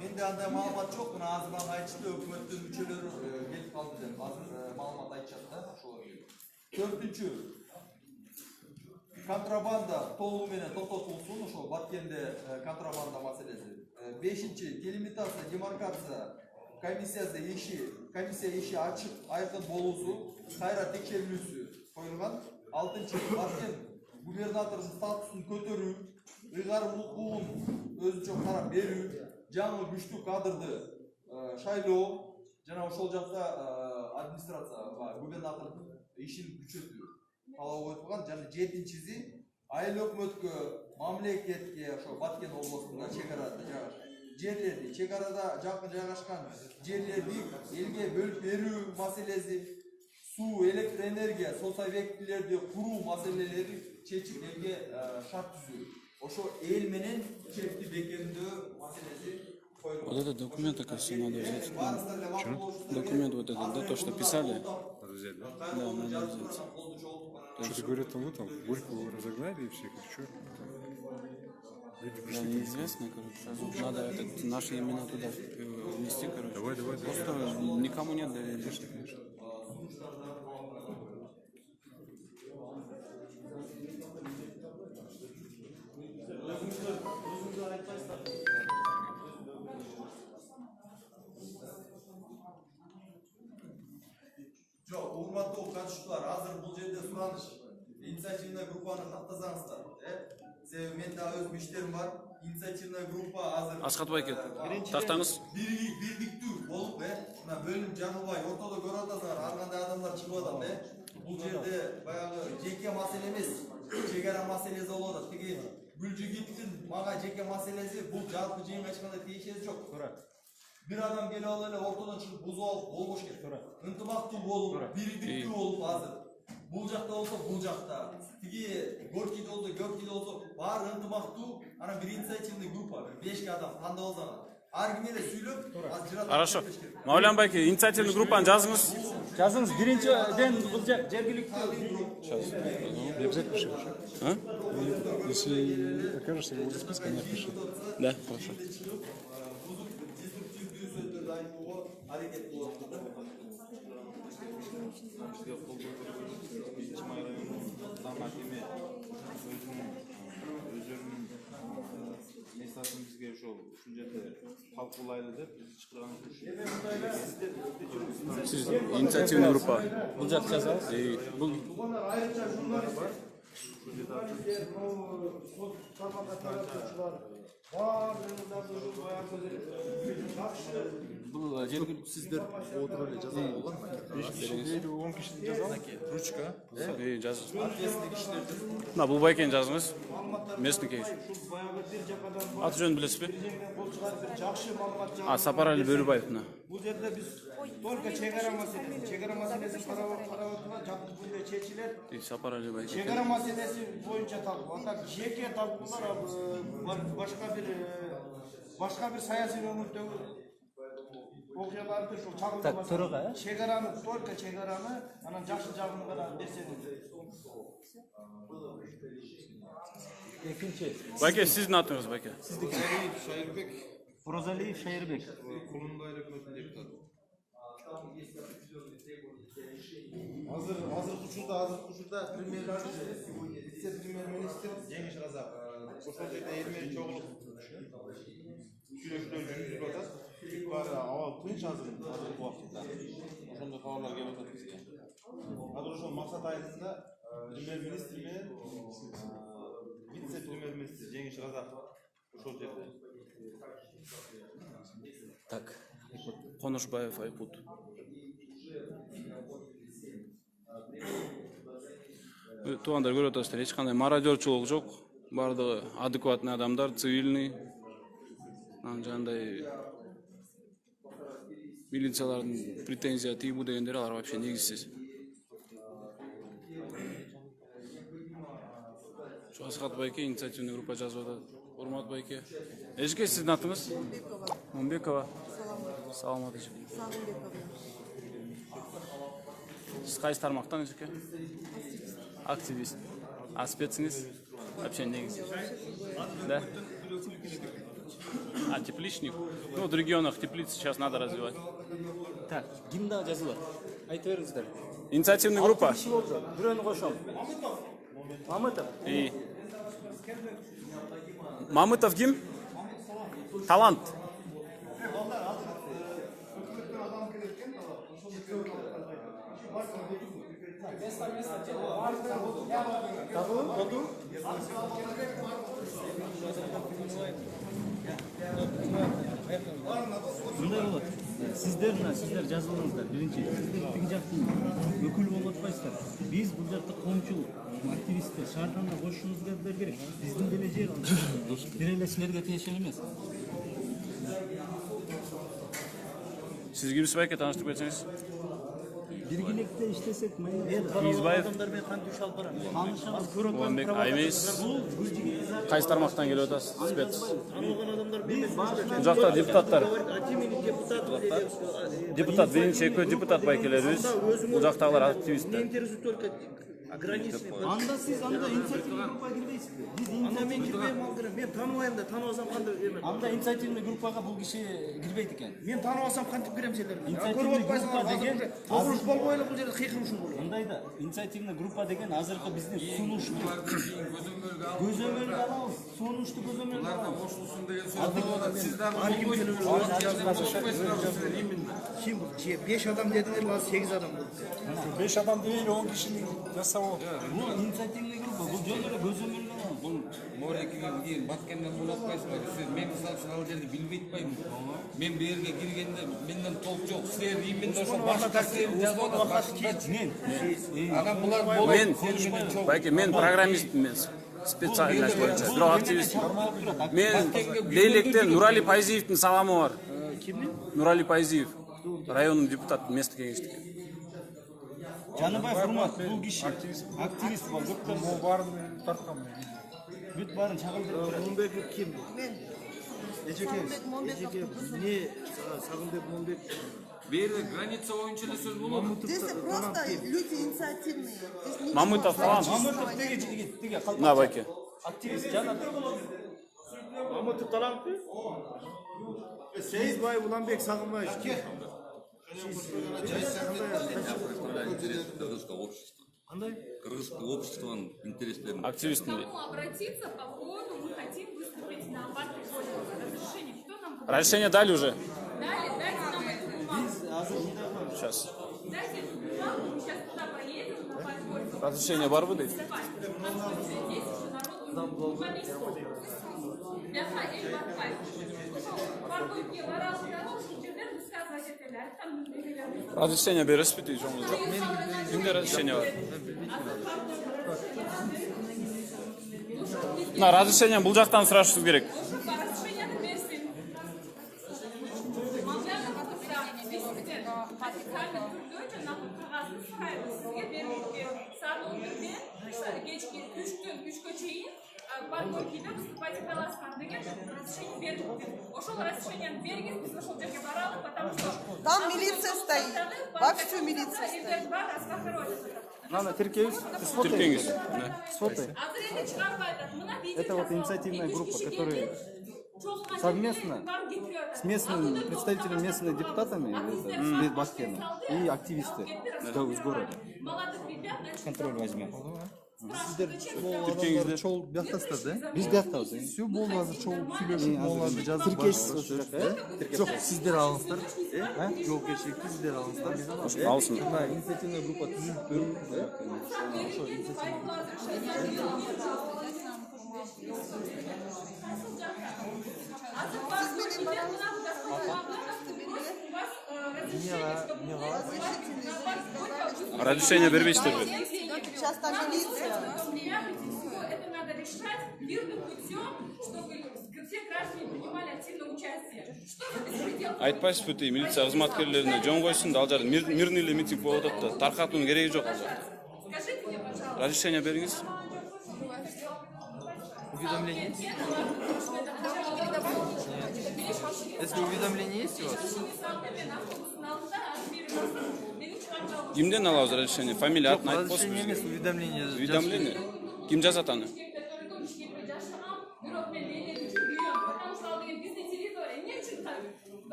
менде андай маалымат жок. Мына азыр мага айтышты, өкмөттүн мүчөлөрү келип калды деп. Азыр маалымат айтышат да ошолор. Төртүнчү, kontrabanda толугу менен токтотулсун, ошо Баткенде контрабанда маселеси. 5-чи делимитация, демаркация комиссия иши ачык, айкын болуусу, кайра текшерилүүсү коюлган. 6-чи Баткен губернатордун статусун көтөрүү, ыйгарым укугун өзүнчө карап берүү, жаңы күчтүү кадрды шайлоо жана ошол жакта администрация губернатордун ишин күчөтүү талап коюлган. Жана 7-чиси айыл өкмөткө, мамлекетке ошо Баткен областында жерлерди, чек арада жакын жайгашкан жерлерди элге бөлүп берүү маселеси, суу, электр энергия, соц объектилерди куруу маселелери чечип элге шарт түзүү. Ошо эл менен чекти бекемдөө маселеси коюлган. Вот этот документ, оказывается, надо взять. Документ вот этот, да, то, что писали. Да, надо взять. Что-то говорят, там вот там Горького разогнали и всех, что? Да, неизвестно, короче. Надо наши имена туда внести, короче. Давай. Просто никому нет доверия. Жоқ, урматтуу катышуучулар, азыр бул жерде сураныш. Инициативный группаны каттасаңыздар. Себеби мен да өз иштерим бар. Инициативный группа азыр Асхат байке, тартаңыз. Бирдиктүү болуп, мына бөлүм жабылбай, ортодо көрүп атасыңар, ар кандай адамдар чыгып атат, Бул жерде баягы жеке маселе эмес, чек ара маселеси болуп атат. Тиги Гүлжигиттин мага жеке маселеси бул жалпы жыйынга эч кандай тиешеси жок. Bir adam gelip alıyla ortadan çıkıp buzu alıp olmuş gelir. Intibaklı olup, birlikte olup hazır. Bulacakta olsa bulacakta. Tigi Gorki'de olsa, Görki'de olsa var intibaklı. Ana bir inisiyatifli grup var. 5 adam tanda o zaman. Argimele söylüp, az cırat. Хорошо. Мавлян байке, инициативный группаны жазыңыз. Жазыңыз, биринчиден бул жергиликтүү. Обязательно пиши. Если окажешься в списке, напиши. Да, хорошо. Hareket bu. Bizge ошол ушул жерде талкуулайлы деп биз чыгарган. Siz инициативный группа. Бул жакты жазабыз. Бул Бұл жергілікті сіздер отырып эле жаза болгон. 10 киши жазалы. Ручка. Жазыңыз. Мына бул байкени жазыңыз. Местный кейс. Аты жөнүн билесиз бе? Сапарали Бөрүбаев мына. Бул жерде биз только чек ара маселесин карап отурган жакын күндө чечилет. Сапарали байке. Чек ара маселеси боюнча талкуу. Анда жеке талкуулар башка бир саясий өмүрдөгү окуяларды ушул чагылдырмаса. Чек араны только чек араны анан жакшы жагын гана берсеңиз. Экинчи. Байке, сиздин атыңыз байке. Сиздики Шайырбек. Прозалиев Шайырбек. Кулундай өкмөтүнүн депутаты. Азыркы учурда вице-премьер-министр Жеңиш Разак ошол жерде эл менен чогулуп сүйлөшүүлөр жүргүзүп атат. Баары абал тынч азыркы убакытта. Ошондой кабарлар келип атат бизге. Азыр ошол максат айылында премьер-министр менен вице-премьер-министр Жеңиш Разак ошол жерде. Так. Конушбаев Айкут. Туугандар көрүп атасыздар, эч кандай мародерчулук жок. Бардыгы адекватный адамдар, цивильный. Жандай милициялардын претензия тийбүү дегендер алар вообще негизсиз. Şu Асхат байке инициативный группа жазып атат. Урмат байке. Эжеке, сиздин атыңыз? Мумбекова. Саламат эжеке. Сиз кайсы тармактан эжеке? Активист. А спецсиңиз? Вообще негиз. Да? А тепличник? Ну, в регионах теплиц сейчас надо развивать. Так, кимде жазылат? Айтып бериңиздер. Инициативный группа. Бирөөнү кошом. Мамытов. İyi. Mamutov kim? Talant. Мындай болот. Сиздер жазылыңыздар. Биринчи, сиздер тиги жактын өкүлү болуп атпайсыздар. Биз бул жакта коомчул активисттер шаарданда кошушубуз керек. Биздин деле жер бир эле силерге тиешелүү эмес. Siz kimsiz belki tanıştık etseniz? Биргиликте иштесек, Кийизбаев, адамдар менен кантип алып барам? Таанышабыз, көрөм. Уланбек Аймез. Кайсы тармактан келип атасыз? Спец. Бул жакта депутаттар. Депутат, биринчи экөө депутат байкелерибиз. Бул жактагылар активисттер. Анда сиз анда инициативный группага кирбейсизби? Анда мен кирбейм, ал кирем. Мен тааныбайм да, тааныбасам кантип эме. Анда инициативный группага бул киши кирбейт экен. Мен тааныбасам кантип кирем силерге? Көрүп атпайсыңар деген тогуш болбой эле бул жерде кыйкым ушул болот. Андай да, инициативный группа деген азыркы биздин сунушту көзөмөлгө алабыз. Сунушту көзөмөлгө алабыз. Кошулсын деген сөз болот. Сиздер Kim bu? 5 adam dediler lan 8 adam buldu. 5 адам değil 10 kişinin жасабы. Бул инициативный группа, бул жөн эле көзөмөлгө алабыз. Бул Морекиге кийин баткенден болуп атпайсызбы? Сиз мен мисалы үчүн ал жерди билбей атпаймын. Мен бу жерге киргенде менден толк жок. Силер иймен ошо башка силер жазып анан булар Men programmist emес. Специальность боюнча. Бирок активист. Мен Лейлектен Нурали Пайзиевдин саламы бар. Кимдин? Нурали Пайзиев. Райондун депутаты, местный кеңештики. Жаныбай Урмат, бул киши активист бар, көптөн баарын тарткан мен. бүт баарын чагылдырып. Момбеков kim? Ben. Ejekemiz. Ne? Сагынбек Момбек. Бери граница боюнча эле сөз болот. Здесь просто люди инициативные. Мамытов falan. Мамытов тиги На байке. активист жана. Мамытов талантты? Сейизбай Уланбек Сагынбаев kim? Кыргызское обществоның интерестерин. Активистин дейт. Обратиться по поводу, мы хотим выступить на парке разрешение. Что нам? Разрешение дали уже? Дайте нам эту бумагу. Сейчас. Дайте эту бумагу, мы сейчас туда поедем, на парковке. Разрешение бар вы дейт? Здесь уже народу комиссию. Яха, эй, батпай. Парковке баралым дорожку, жерден высказывать этелер, там билелер. Разрешение бересизби дейт жоңуз жок. Кимде разрешение бар? Мына разрешение бул жактан сурашыбыз керек. Разрешение берсин. Мамлярда катышта, бесикте, официально түрдө жанагы кагазды сурайбыз. Сизге берилген саат 11-ден кечки 3-кө чейин парковкеде выступать ете аласыздар деген разрешение берилген. Ошол разрешениени бериңиз, биз ошол жерге баралы, потому что Там милиция стоит. Вовсю милиция стоит. Надо тиркебиз. Тиркеңиз. Сфотой. Это вот инициативная группа, которая совместно с местными представителями местными депутатами Башкена и активисты из города. Контроль возьмем. Тиркеңизде чол бияктасыздар да? Биз бияктабыз. Все болду азыр чол сүйлөшүп могуларды жазып Тиркешсиз жок, сиздер алыңыздар. Жоопкерчиликти сиздер алыңыздар. Биз алсын. мына инициативный группа түзүлүп берилди. Ошо Разрешение бербейсиздерби? Сейчас там милиция. Это надо решать мирным путем, чтобы все граждане принимали активное участие. Что вы беспредел? Айтпайсызбы тиги милиция кызматкерлерине жөн койсун да ал жерде мирный эле митинг болуп атат да. Таркатуунун кереги жок ал жерде. Скажите мне, пожалуйста. Разрешение бериңиз. уведомление. Если уведомление есть у вас? Кимден алабыз разрешение? Фамилия, атын айтып болсун. Разрешение эмес, уведомление. Уведомление? Ким жазат аны?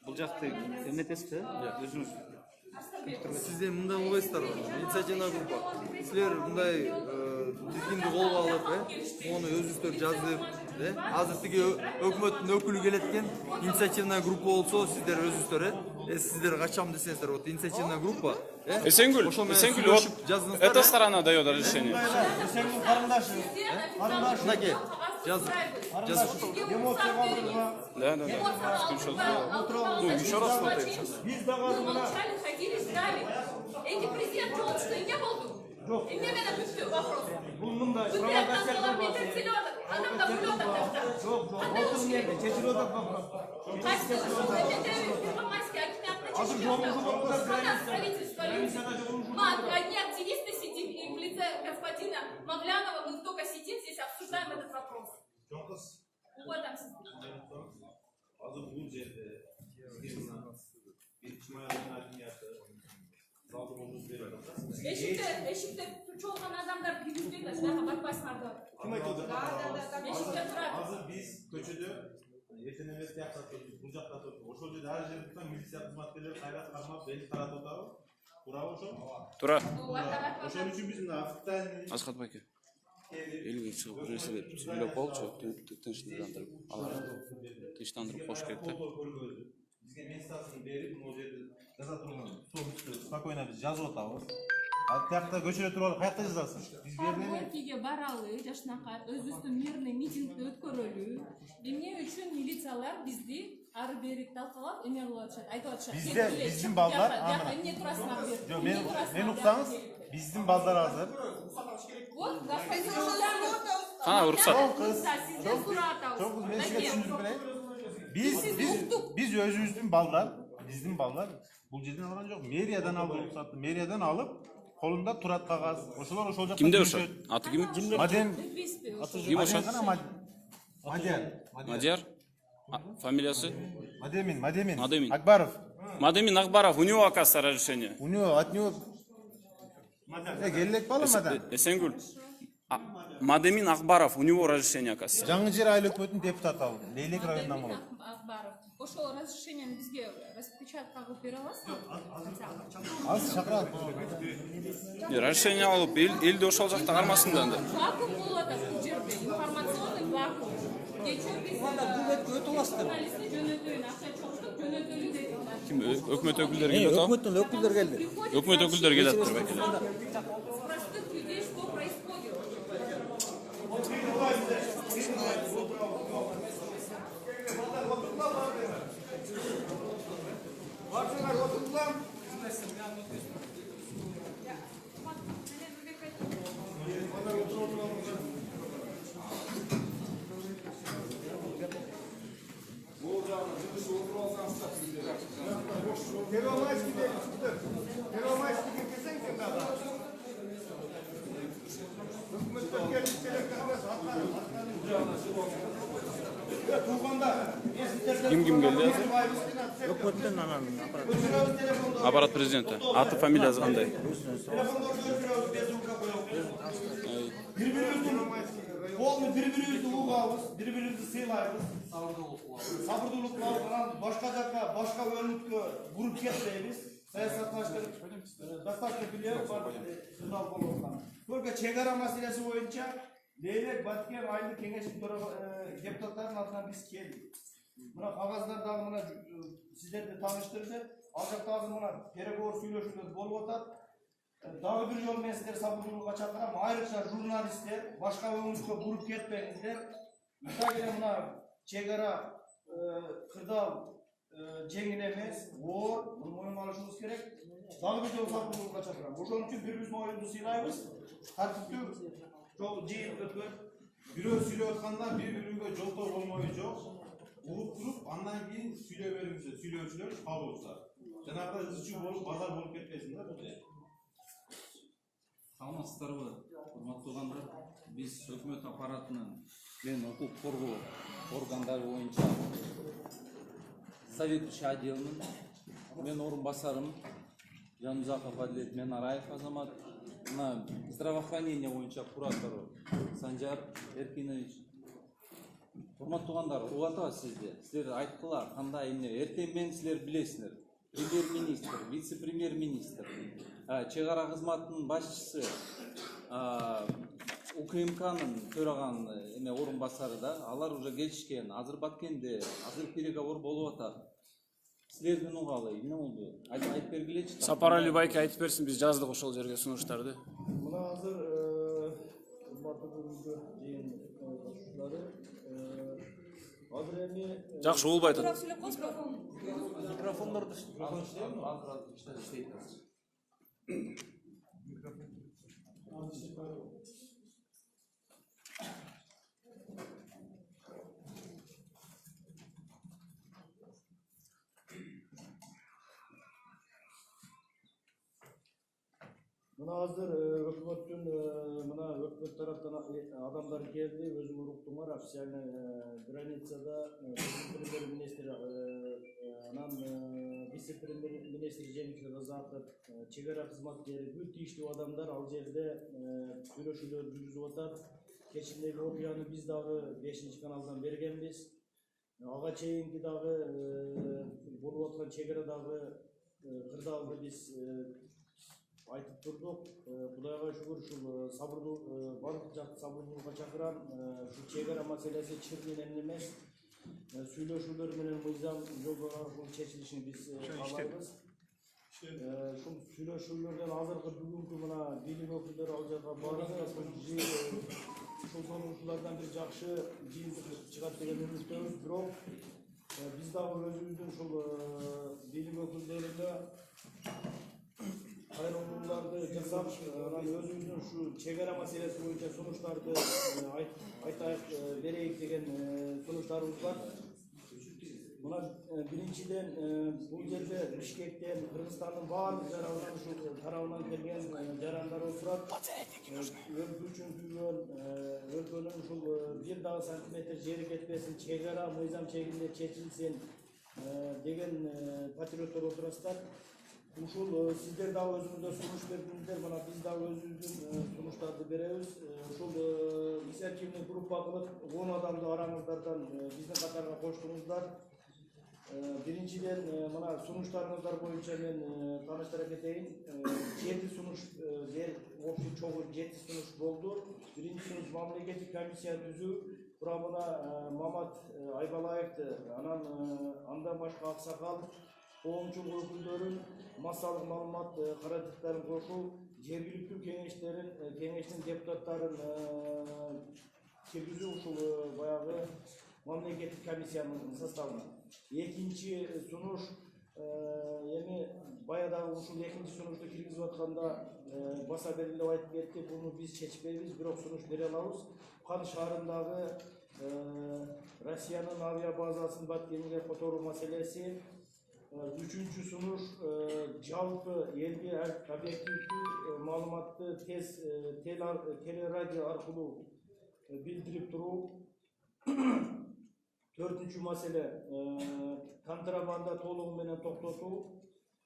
бул жакты эметесизби? Өзүңүз Сиздер мындай кылбайсыздар. Инициативный группа. Силер мындай тизгинди колго алып, оны өзүңүздөр жазып, азыр тиги өкмөттүн өкүлү келет экен. Инициативный группа болсо, сиздер өзүңүздөр, сиздер качам десеңиздер, вот инициативный группа. Эсенгүл, вот эта сторона дает разрешение. Эсенгүл карындашыбыз, Мынакей, жазып. Да. Скриншот. Ну, еще раз смотреть сейчас. Молчали, ходили, ждали. Эти президент делал, что и не был тут. И мне это пустил вопрос. Вы от нас было медицинёнок, а нам там улёток тогда. Одни активисты сидим, и в лице господина Мавлянова мы только сидим здесь, обсуждаем этот вопрос. Вот там сидим. Eşikte suçu olan adamlar birlikte daha bakmasınlar. Kim aytdı? Eşikte turadi. Hazır biz köçüdü. Ертең эмес тияқта тұрдық, бұл жақта тұрдық. Ошол жерде әр жерде милиция қызметкерлері қайрат қармап, бені таратып отырады. Турабы ошо? Тура. Ошол үчүн биз мына официальный Асхат баке. Элге чыгып жүрөсүлөр, сүйлөп болчу, тынчтандырып алар. Тынчтандырып кош керек да. бизге месяцын берип, могу жерде жаза турган. Спокойно биз жазып атабыз. Ал тияқта көчөрө туралы каякта жазасың? Биз бербейбиз. Горкийге баралы, жашнакай, өзүбүздүн мирный митингди өткөрөлү. Эмне үчүн милициялар бизди ары бери талкалап, эме кылып атышат, айтып атышат. Биздин балдар, эмне турасыңар бер. Жок, мен уксаңыз, биздин балдар азыр. Вот, господин Мавлянов. Кана уруксат. Сизден сурап атабыз. Жок, мен сизге түшүндүрүп берейин. Биз өзүбүздүн балдар, биздин балдар бул жерден алган жок. Мэриядан алып уруксатты. Мэриядан алып, колунда турат кагаз. Ошолор ошол жакта. Кимде ошо? Аты ким? Маден. Ким ошо? Мадяр. Фамилиясы? Мадемин. Акбаров. Мадемин Акбаров, у него оказывается разрешение. У него, от него. Келек бала Мадан. Эсенгүл. Мадемин Акбаров, у него разрешение оказывается. Жаңы жер айыл өкмөтүнүн депутаты ал. Лейлек районунан болот. Акбаров. Ошол разрешениени бизге распечатка кылып бере аласызбы? Азыр чакырат. Разрешение алып, элди ошол жакта кармасын да анда. Вакуум болуп атат бул жерде, информационный вакуум. Кечээ биз журналистти жөнөтөйүн, акча чогултуп жөнөтөлү дедик. Ким? Өкмөт өкүлдөрү келип атабы? өкмөттөн өкүлдөр келди. Өкмөт өкүлдөрү келип атты бекер. С простых людей что происходит? Ким келди? Өкмөттөн анан Аппарат президенти. Аты фамилиясы кандай? Бири-бирибизди угабыз, бири-бирибизди сыйлайбыз. Сабырдуулук менен башка жакка, башка өңүткө буруп кетпейбиз. Саясатташтырып, достаточно билет бар, журнал болуп аткан. Только чек ара маселеси боюнча Лейлек Баткен айылдык кеңештин депутаттарынын атынан биз келдик. Мына кагаздар дагы мына сиздерди тааныштырды. Ал жакта азыр мына переговор сүйлөшүүлөр болуп атат. Дагы бир жолу мен сиздерди сабырдуулукка чакырам. Айрыкча журналисттер башка өңүткө буруп кетпеңиздер. Мына чек ара кырдаал жеңил эмес, оор, муну моюнга алышыбыз керек. Дагы бир жолу сабырдуулукка чакырам. Ошон үчүн бири-бирибиздин оюнду сыйлайбыз. Тартиптүү жыйын өткөн. Бирөө сүйлөп атканда бири-бириңге жолтоо болмою жок. Уруп туруп, андан кийин сүйлөй бериңиздер, сүйлөөчүлөр кабылчулар. Жанагы ызчуу болуп, базар болуп кетпесин да бул жер. Саламатсыздарбы, урматтуу туугандар. Биз өкмөт аппаратынын мен укук коргоо органдары боюнча советующий отделмин. Мен орун басарым Жанузаков Адилет Менараев Азамат. На здравоохранение боюнча куратору Санжар Эркинович. Урматтуу туугандар, угуп атабыз сизди. Силер айткылар, кандай эмне? Эртең менен силер билесиңер. Премьер-министр, вице-премьер-министр, чек ара кызматынын башчысы, УКМКнын төраган эме орун басары да, алар уже келишкен. Азыр Баткенде азыр переговор болуп атат. Силердин угалы эмне болду? Айтып бергилечи. Сапарали байке айтып берсин, биз жаздык ошол жерге сунуштарды. Мына азыр урматтуу көрүүгө жыйын катышуучулары азыр эми Жакшы болбой атат. Микрофондорду иштейт. Мына азыр өкмөттүн мына өкмөт тараптан адамдар келди, өзүң уруктуңар официальный границада премьер-министр анан вице-премьер-министр Жеңил Разаков, чек ара кызматкери бүт тийиштүү адамдар ал жерде сүйлөшүүлөр жүргүзүп атат. Кечиндеги окуяны биз дагы 5-каналдан бергенбиз. Ага чейинки дагы болуп аткан чек арадагы кырдаалды биз айтып турдук. Кудайга шүгүр ушул сабырдуу бардык жакты сабырдуулукка чакырам. Ушул чек ара маселеси чыр менен эмес, сүйлөшүүлөр менен мыйзам жолдор аркылуу чечилишин биз каалайбыз. Ушул сүйлөшүүлөрдөн азыркы бүгүнкү мына бийлик өкүлдөрү ал жака барды. Ушул сонуштуулардан бир жакшы жыйынтык чыгат деген үмүттөбүз. Бирок биз дагы өзүбүздүн ушул бийлик өкүлдөрүнө кайрылууларды жасап, анан өзүбүздүн ушу чек ара маселеси боюнча сунуштарды айтайык берейик деген сунуштарыбыз бар. Мына биринчиден бул жерде Бишкектен, Кыргызстандын баардык жаранынан ушул тарабынан келген жарандар отурат. Өлкө үчүн күйгөн, өлкөнүн ушул бир дагы сантиметр жери кетпесин, чек ара мыйзам чегинде чечилсин деген патриоттор отурасыздар. Ушул сиздер дагы өзүңүздөр сунуш бердиңиздер, мына биз дагы өзүбүздүн сунуштарды беребиз. Ушул инициативный группа кылып 10 адамды араңыздардан биздин катарга коштуңуздар. Биринчиден мына сунуштарыңыздар боюнча мен тааныштыра кетейин. 7 сунуш общий чогуу 7 сунуш болду. Биринчи сунуш мамлекеттик комиссия түзүү, курамына Мамат Айбалаевди, анан андан башка аксакал, коомчулук өкүлдөрүн, массалык маалымат каражаттарын кошуу, жергиликтүү кеңештин депутаттарын киргизүү ушул баягы мамлекеттик комиссиянын составына. Экинчи сунуш эми баягы ушул экинчи сунушту киргизип атканда баса белгилеп айтып кетти, буну биз чечпейбиз, бирок сунуш бере алабыз. Кан шаарындагы Россиянын авиабазасын Баткенге которуу маселеси. Үчүнчү сунуш жалпы элге объективдүү маалыматты тез телерадио аркылуу билдирип туруу. Төртүнчү маселе контрабанда толугу менен токтотуу.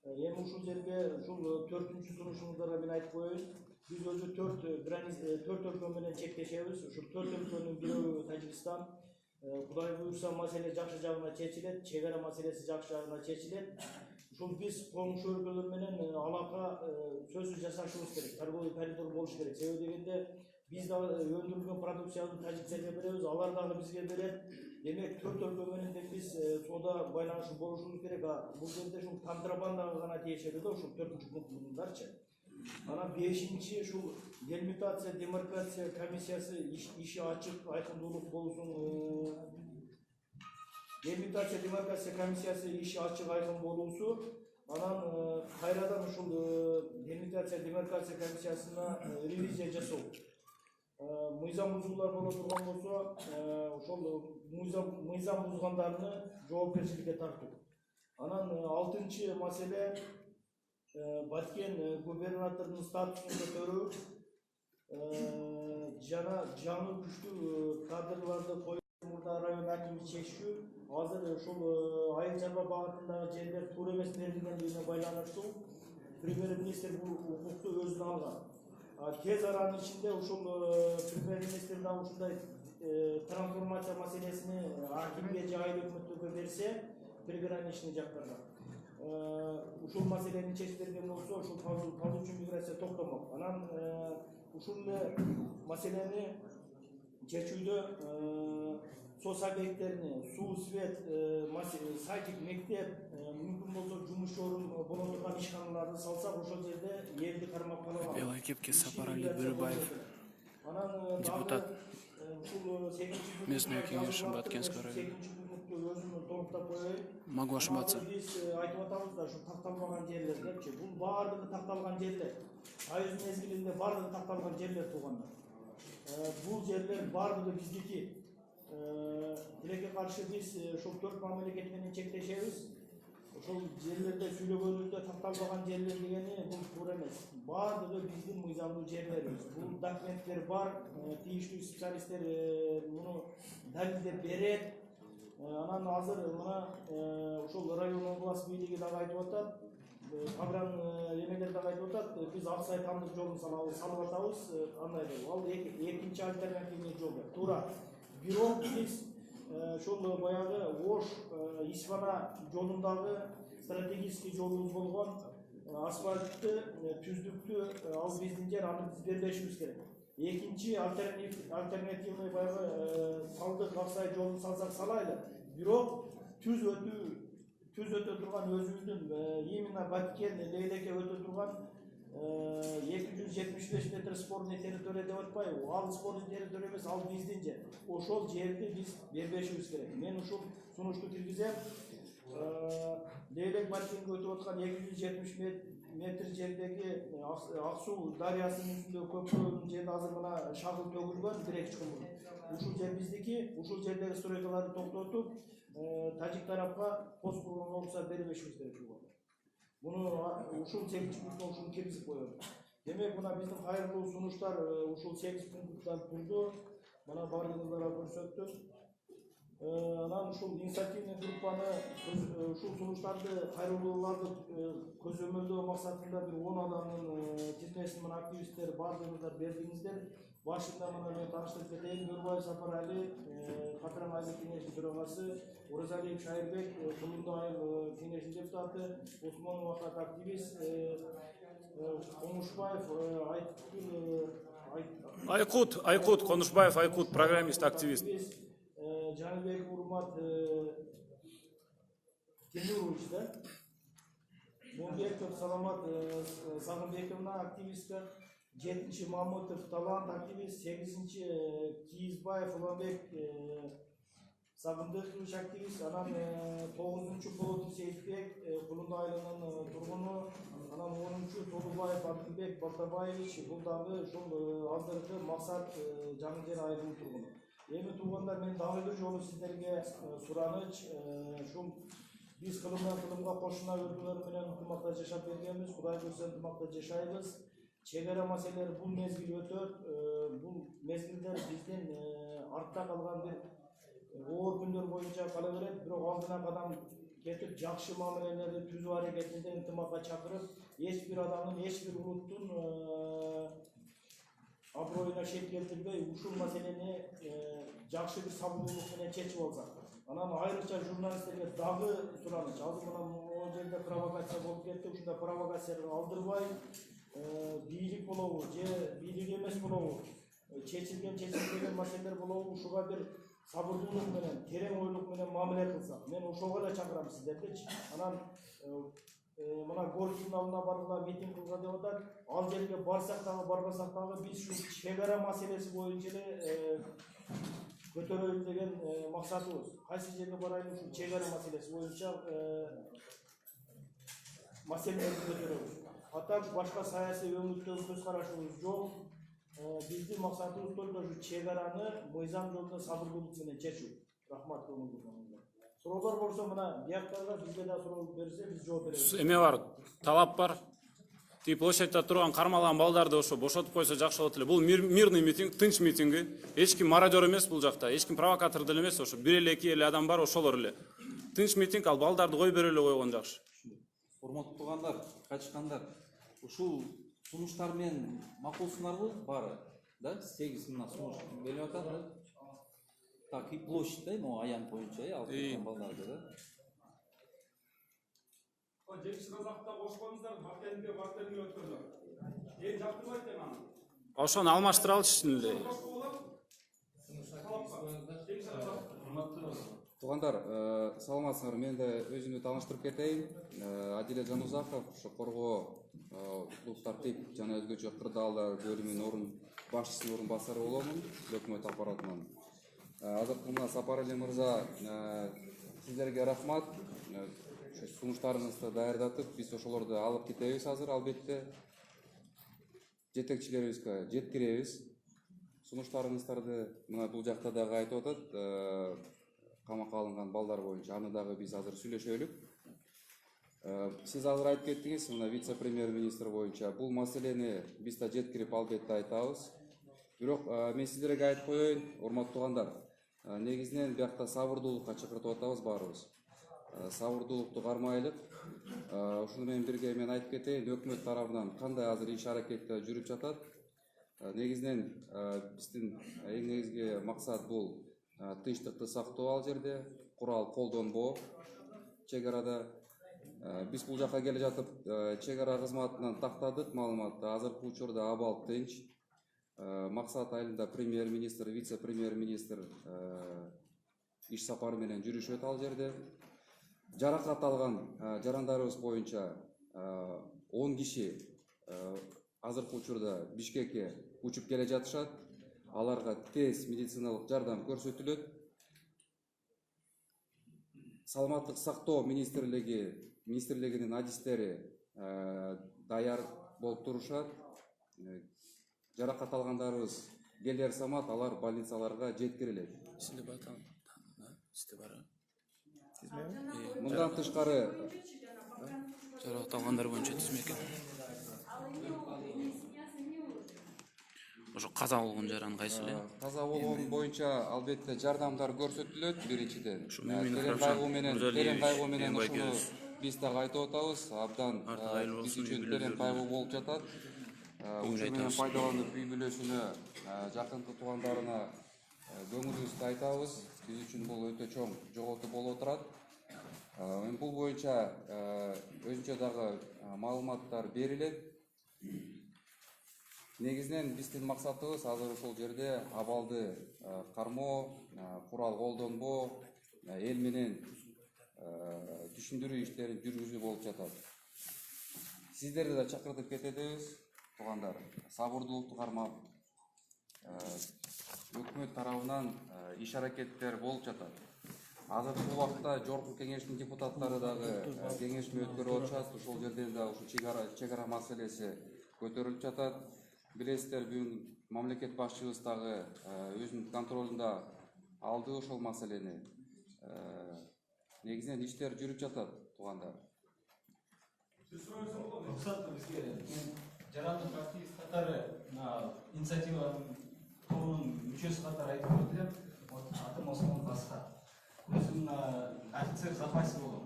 Эми ушул жерге ушул төртүнчү сунушуңуздарга мен айтып коеюн. Биз өзү 4 өлкө менен чектешебиз. Ушул 4 өлкөнүн бирөө Тажикстан. Кудай буйрса маселе жакшы жагына чечилет, чек ара маселеси жакшы жагына чечилет. Ушул биз коңшу өлкөлөр менен алака сөзсүз жасашыбыз керек, торговый коридор болуш керек. Себеби дегенде биз да өндүрүлгөн продукцияны тажиктерге беребиз, алар дагы бизге берет. Демек 4 өлкө менен биз соода байланышы болушубуз керек. Бул жерде ушул контрабандага гана тиешелүү да ушул 4-чү пунктундарчы. Анан 5-чи ушул делимитация, демаркация комиссиясы иши ачык, айкындуулук болсун. Делимитация, демаркация комиссиясы иши ачык, айкын болуусу. Анан кайрадан ушул делимитация, демаркация комиссиясына ревизия жасоо. Мыйзам бузуулар боло турган болсо, ошол мыйзам бузгандарны жоопкерчиликке тартуу. Анан 6-чы маселе Баткен губернатордун статусун көтөрүү, жана жаңы күчтүү кадрларды коюп мурда район акими чечүү. Азыр ушул Айыл Чарба багытындагы жерлер туура эмес берилгендигине байланыштуу премьер-министр бул укукту өзүнө алган. Тез аранын ичинде ушул премьер-министр дагы ушундай трансформация маселесini акимге же айыл өкмөттөргө берсе, приграничный жактарда. Ушул маселени чечип берген болсо, ушул пазуучу миграция токтомок. Анан ушул маселени чечүүдө соц объекттерине, суу, свет, садик, мектеп, мүмкүн болсо жумуш орун боло турган ишканаларды салсак, ошол жерде элди кармап кала алабыз. Белый кепке Сапарали Бөрүбаев, депутат местной кеңеши Баткенской району. Могу ошибаться. Биз айтып атабыз да, ушу такталбаган жерлердечи, бул баардыгы такталган жерлер. Айыз мезгилинде баардыгы такталган жерлер туугандар. Бул жерлер баардыгы биздики. Тилекке каршы биз ошол 4 мамлекет менен чектешебиз. Ошол жерлерде сүйлөгөнүздө такталбаган жерлер дегени бул туура эмес. Баардыгы биздин мыйзамдуу жерлерибиз. Бул документтер бар, тийиштүү специалисттер муну далилдеп берет. Анан азыр мына ошол район область бийлиги дагы айтып атат, Агран эмелер дагы айтып атат, биз Аксай Тамдык жолун салып атабыз, андай деп. Ал экинчи альтернативный жол. Туура. Бирок биз ошол баягы Ош Исфана жолундагы стратегический жолубуз болгон асфальтты, түздүктү ал биздин жер, аны биз бербешибиз керек. Экинчи альтернативный баягы салдык Аксай жолун салсак салайлы. Бирок түз өтө турган өзүбүздүн именно Баткен Лейлекке өтө турган 275 метр спорный территория деп атпайбы? Ал спорный территория эмес, ал биздин жер. Ошол жерди биз бербешибиз керек. Мен ушул сунушту киргизем. Лейлек Баткенге өтүп аткан 270 метр жердеги Аксуу дарыясынын үстүндө көпөрдүн жерде азыр мына шагыл төгүлгөн 1-2 жыл мурун. Ушул жер биздики, ушул жердеги стройкаларды токтотуп, тажик тарапка пост курганга уруксат бербешибиз керек болгон. Буну ушул 8 пунктун ушуну киргизип коёбуз. Демек мына биздин кайрылуу сунуштар ушул 8 пункттан турду. Мына бардыгыңыздарга көрсөттүк. Анан ушул инициативный группаны ушул сунуштарды кайрылууларды көзөмөлдөө максатында бир 10 адамдын тизмесин мына активисттер бардыгыңыздар бердиңиздер. Башында мына мен тааныштырып кетейин, Бөрүбаев Сапарали, Катыран айыл кеңешинин төрагасы, Оразалиев Шайырбек, Кулунду айыл кеңешинин депутаты, Осмонов Ахат активист, Конушбаев Айкут, Конушбаев Айкут, программист, активист. Жаныбек Урмат Темурович, да? Момбеков Саламат Сагынбековна активистка, 7-ші Мамутов Талант активист, 8-ші Киізбаев Уланбек Сагындыкович активист, анан 9-ші Болотов Сейітбек Кулунду айылынын тургуну, анан 10-ші Толубаев Абдылбек Балтабаевич, бул дагы ушул азыркы Максат Жаңжер айылынын тургуну. Эми туугандар, мен дагы бир жолу сиздерге сураныч, ушул биз кылымга кошуна өлкөлөр менен ынтымакта жашап бергенбиз, Кудай көрсө ынтымакта жашайбыз. Чегара маселелери бул мезгил өтөт, бул мезгилдер биздин артта калган бир оор күндөр боюнча кала берет, бирок алдына кадам кетип жакшы мамилелерди түзүү аракетинде ынтымакка чакырып, эч бир адамдын, эч бир улуттун аброюна шет келтирбей, ушул маселени жакшы бир сабырдуулук менен чечип алсак. Анан айрыкча журналисттерге дагы сураныч. Азыр мына могу жерде провокация болуп кетти, ушунда провокацияны алдырбай, бийлик болобу же бийлик эмес болобу, чечилген маселелер болобу, ушуга бир сабырдуулук менен, терең ойлук менен мамиле кылсак. Мен ошого эле чакырам сиздерди. Анан мына Горкийдин алдына баргыла митинг кылга деп атат. Ал жерге барсак дагы, барбасак дагы биз ушул чегара маселеси боюнча эле көтөрөлү деген максатыбыз. Кайсы жерге барайлы ушул чегара маселеси боюнча маселелерди көтөрөбүз. Атак башка саясий өңүттөгү көз карашыбыз жок. Биздин максатыбыз только ушу чегараны мыйзам жолунда сабырдуулук менен чечүү. Рахмат көңүлдүү. Суроолор болсо мына бияктарга бизге да суроо берсе биз жооп беребиз. Эме бар, талап бар. Тип площадьта турган кармалган балдарды ошо бошотуп койсо жакшы болот эле. Бул мирный митинг, тынч митинги. Эч ким мародер эмес бул жакта, эч ким провокатор деле эмес, ошо бир эле эки эле адам бар, ошолор эле. Тынч митинг, ал балдарды кой бере эле койгон жакшы. Урматтуу туугандар, качкандар, ушул сунуштар менен макулсуңарбы баары? Да, 8 мына сунуш келип атат. Так, и площадь да, могу аян боюнча, алып кеткен балдарды да. Жетінші қазақта қошпаңыздар, Баткенге бартеріне өткізді. Ел жақтырмайды деп аны. Ошону алмаштыра алышсың эле. Туғандар, саламатсыңар, мен де өзімді таныштырып кетейін. Адилет Жанузақов, Қорғоо ұлттық тип жана өзгөчө кырдаалдар бөлүмүнүн башчысынын орун басары боломун, өкмөт аппаратынан. Азыркы мына Сапарали мырза, сиздерге рахмат. Сунуштарыңызды даярдатып, биз ошолорду алып кетебиз азыр, албетте. Жетекчилерибизге жеткиребиз. Сунуштарыңыздарды мына бул жакта дагы айтып атат. Камакка алынган балдар боюнча аны дагы биз азыр сүйлөшөлүк. Сиз азыр айтып кеттиңиз, мына вице-премьер-министр боюнча бул маселени биз да жеткирип албетте айтабыз. Бирок мен сиздерге айтып коеюн, урматтуу туугандар. Негизинен биякта сабырдуулукка чакыртып атабыз баарыбыз. Сабырдуулукту кармайлык. Ушуну менен бирге мен айтып кетейин, өкмөт тарабынан кандай азыр иш-аракеттер жүрүп жатат. Негизинен биздин эң негизги максат бул тынчтыкты сактоо ал жерде, курал колдонбоо чек арада. Биз бул жакка келе жатып, чек ара кызматынан тактадык маалыматты. Азыркы учурда абал тынч. Максат айылында премьер-министр, вице-премьер-министр иш сапары менен жүрүшөт ал жерде. Жаракат алган жарандарыбыз боюнча 10 киши азыркы учурда Бишкекке учуп келе жатышат. Аларга тез медициналык жардам көрсөтүлөт. Саламаттык сактоо министрлигинин адистери даяр болуп турушат. Жаракат алгандарыбыз келер самат алар больницаларга жеткирилет. Мындан тышкары жаракат алгандар боюнча тизме экен. Ошо каза болгон жаран кайсы эле? Каза болгон боюнча албетте жардамдар көрсөтүлөт биринчиден. Терең кайгуу менен ушуну биз дагы айтып атабыз. Абдан биз үчүн терең кайгуу болуп жатат. Ушуну менен пайдаланып үй бүлөсүнө, жакынкы туугандарына көңүлүбүздү айтабыз. Биз үчүн бул өтө чоң жоготуу болуп отурат. Бул боюнча өзүнчө дагы маалыматтар берилет. Негизинен биздин максатыбыз азыр ушул жерде абалды кармоо, курал колдонбоо, эл менен түшүндүрүү иштерин жүргүзүү болуп жатат. Сиздерди да чакыртып кетебиз, туугандар. Сабырдуулукту кармап, өкмөт тарабынан иш-аракеттер болуп жатат. Азыркы убакта жогорку кеңештин депутаттары дагы кеңешме өткөрүп атышат. Ушул жерден да ушу чек ара маселеси көтөрүлүп жатат. Билесиздер, бүгүн мамлекет башчыбыз дагы өзүнүн контролунда алды ошол маселени. Негизинен иштер жүрүп жатат, туугандар. Рұқсат бізге жарандық активист қатары инициативаның тобының мүшесі қатары айтып өтілем. Атым Осман Басқа. Өзім офицер запасы болым.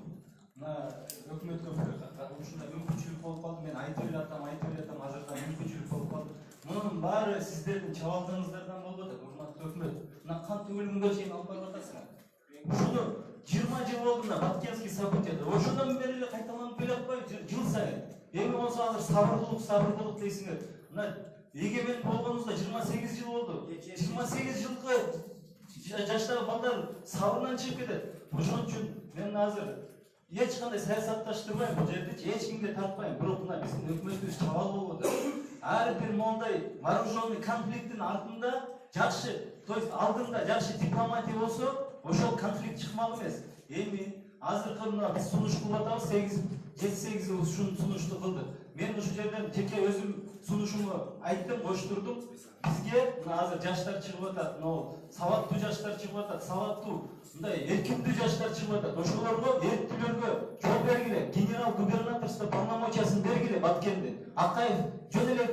Өкімет ушундай мүмкүнчүлүк болуп калды. Мен айтып элатам, азырда мүмкүнчүлүк болуп калды. Мунун баары сиздердин чабалдыгыңыздардан болуп атат, урматтуу өкмөт. Мына кан төгүлүмгө чейин алып барып атасыңар. Ушуну 20 жыл болду мына Баткенский событияда. Ошондон бери эле кайталанып келе атпайбы жыл сайын. Эми болсо азыр сабырдуулук дейсиңер. Мына эгемен болгонубузда 28 жыл болду. 28 жылкы жаштагы балдар сабырынан чыгып кетет. Ошон үчүн мен азыр эч кандай саясатташтырбайм бул жерде, эч кимге тартпайм. Бирок мына биздин өкмөтүбүз чабал болуп атат. Ар бир мондай вооруженный конфликттин артында жакшы, то есть алдында жакшы дипломатия болсо, ошол конфликт чыкмак эмес. Эми азыркы мына биз сунуш кылып атабыз, 7-8 ушуну сунушту кылдык. Мен ушу жерден жеке өзүм сунушумду айттым, коштурдум. Бизге мына азыр жаштар чыгып атат, сабаттуу жаштар чыгып атат, сабаттуу мындай эркиндүү жаштар чыгып атат. Ошолорго эрктүүлөргө жол бергиле, генерал губернаторство полномочиясын бергиле Баткенде. Акаев жөн эле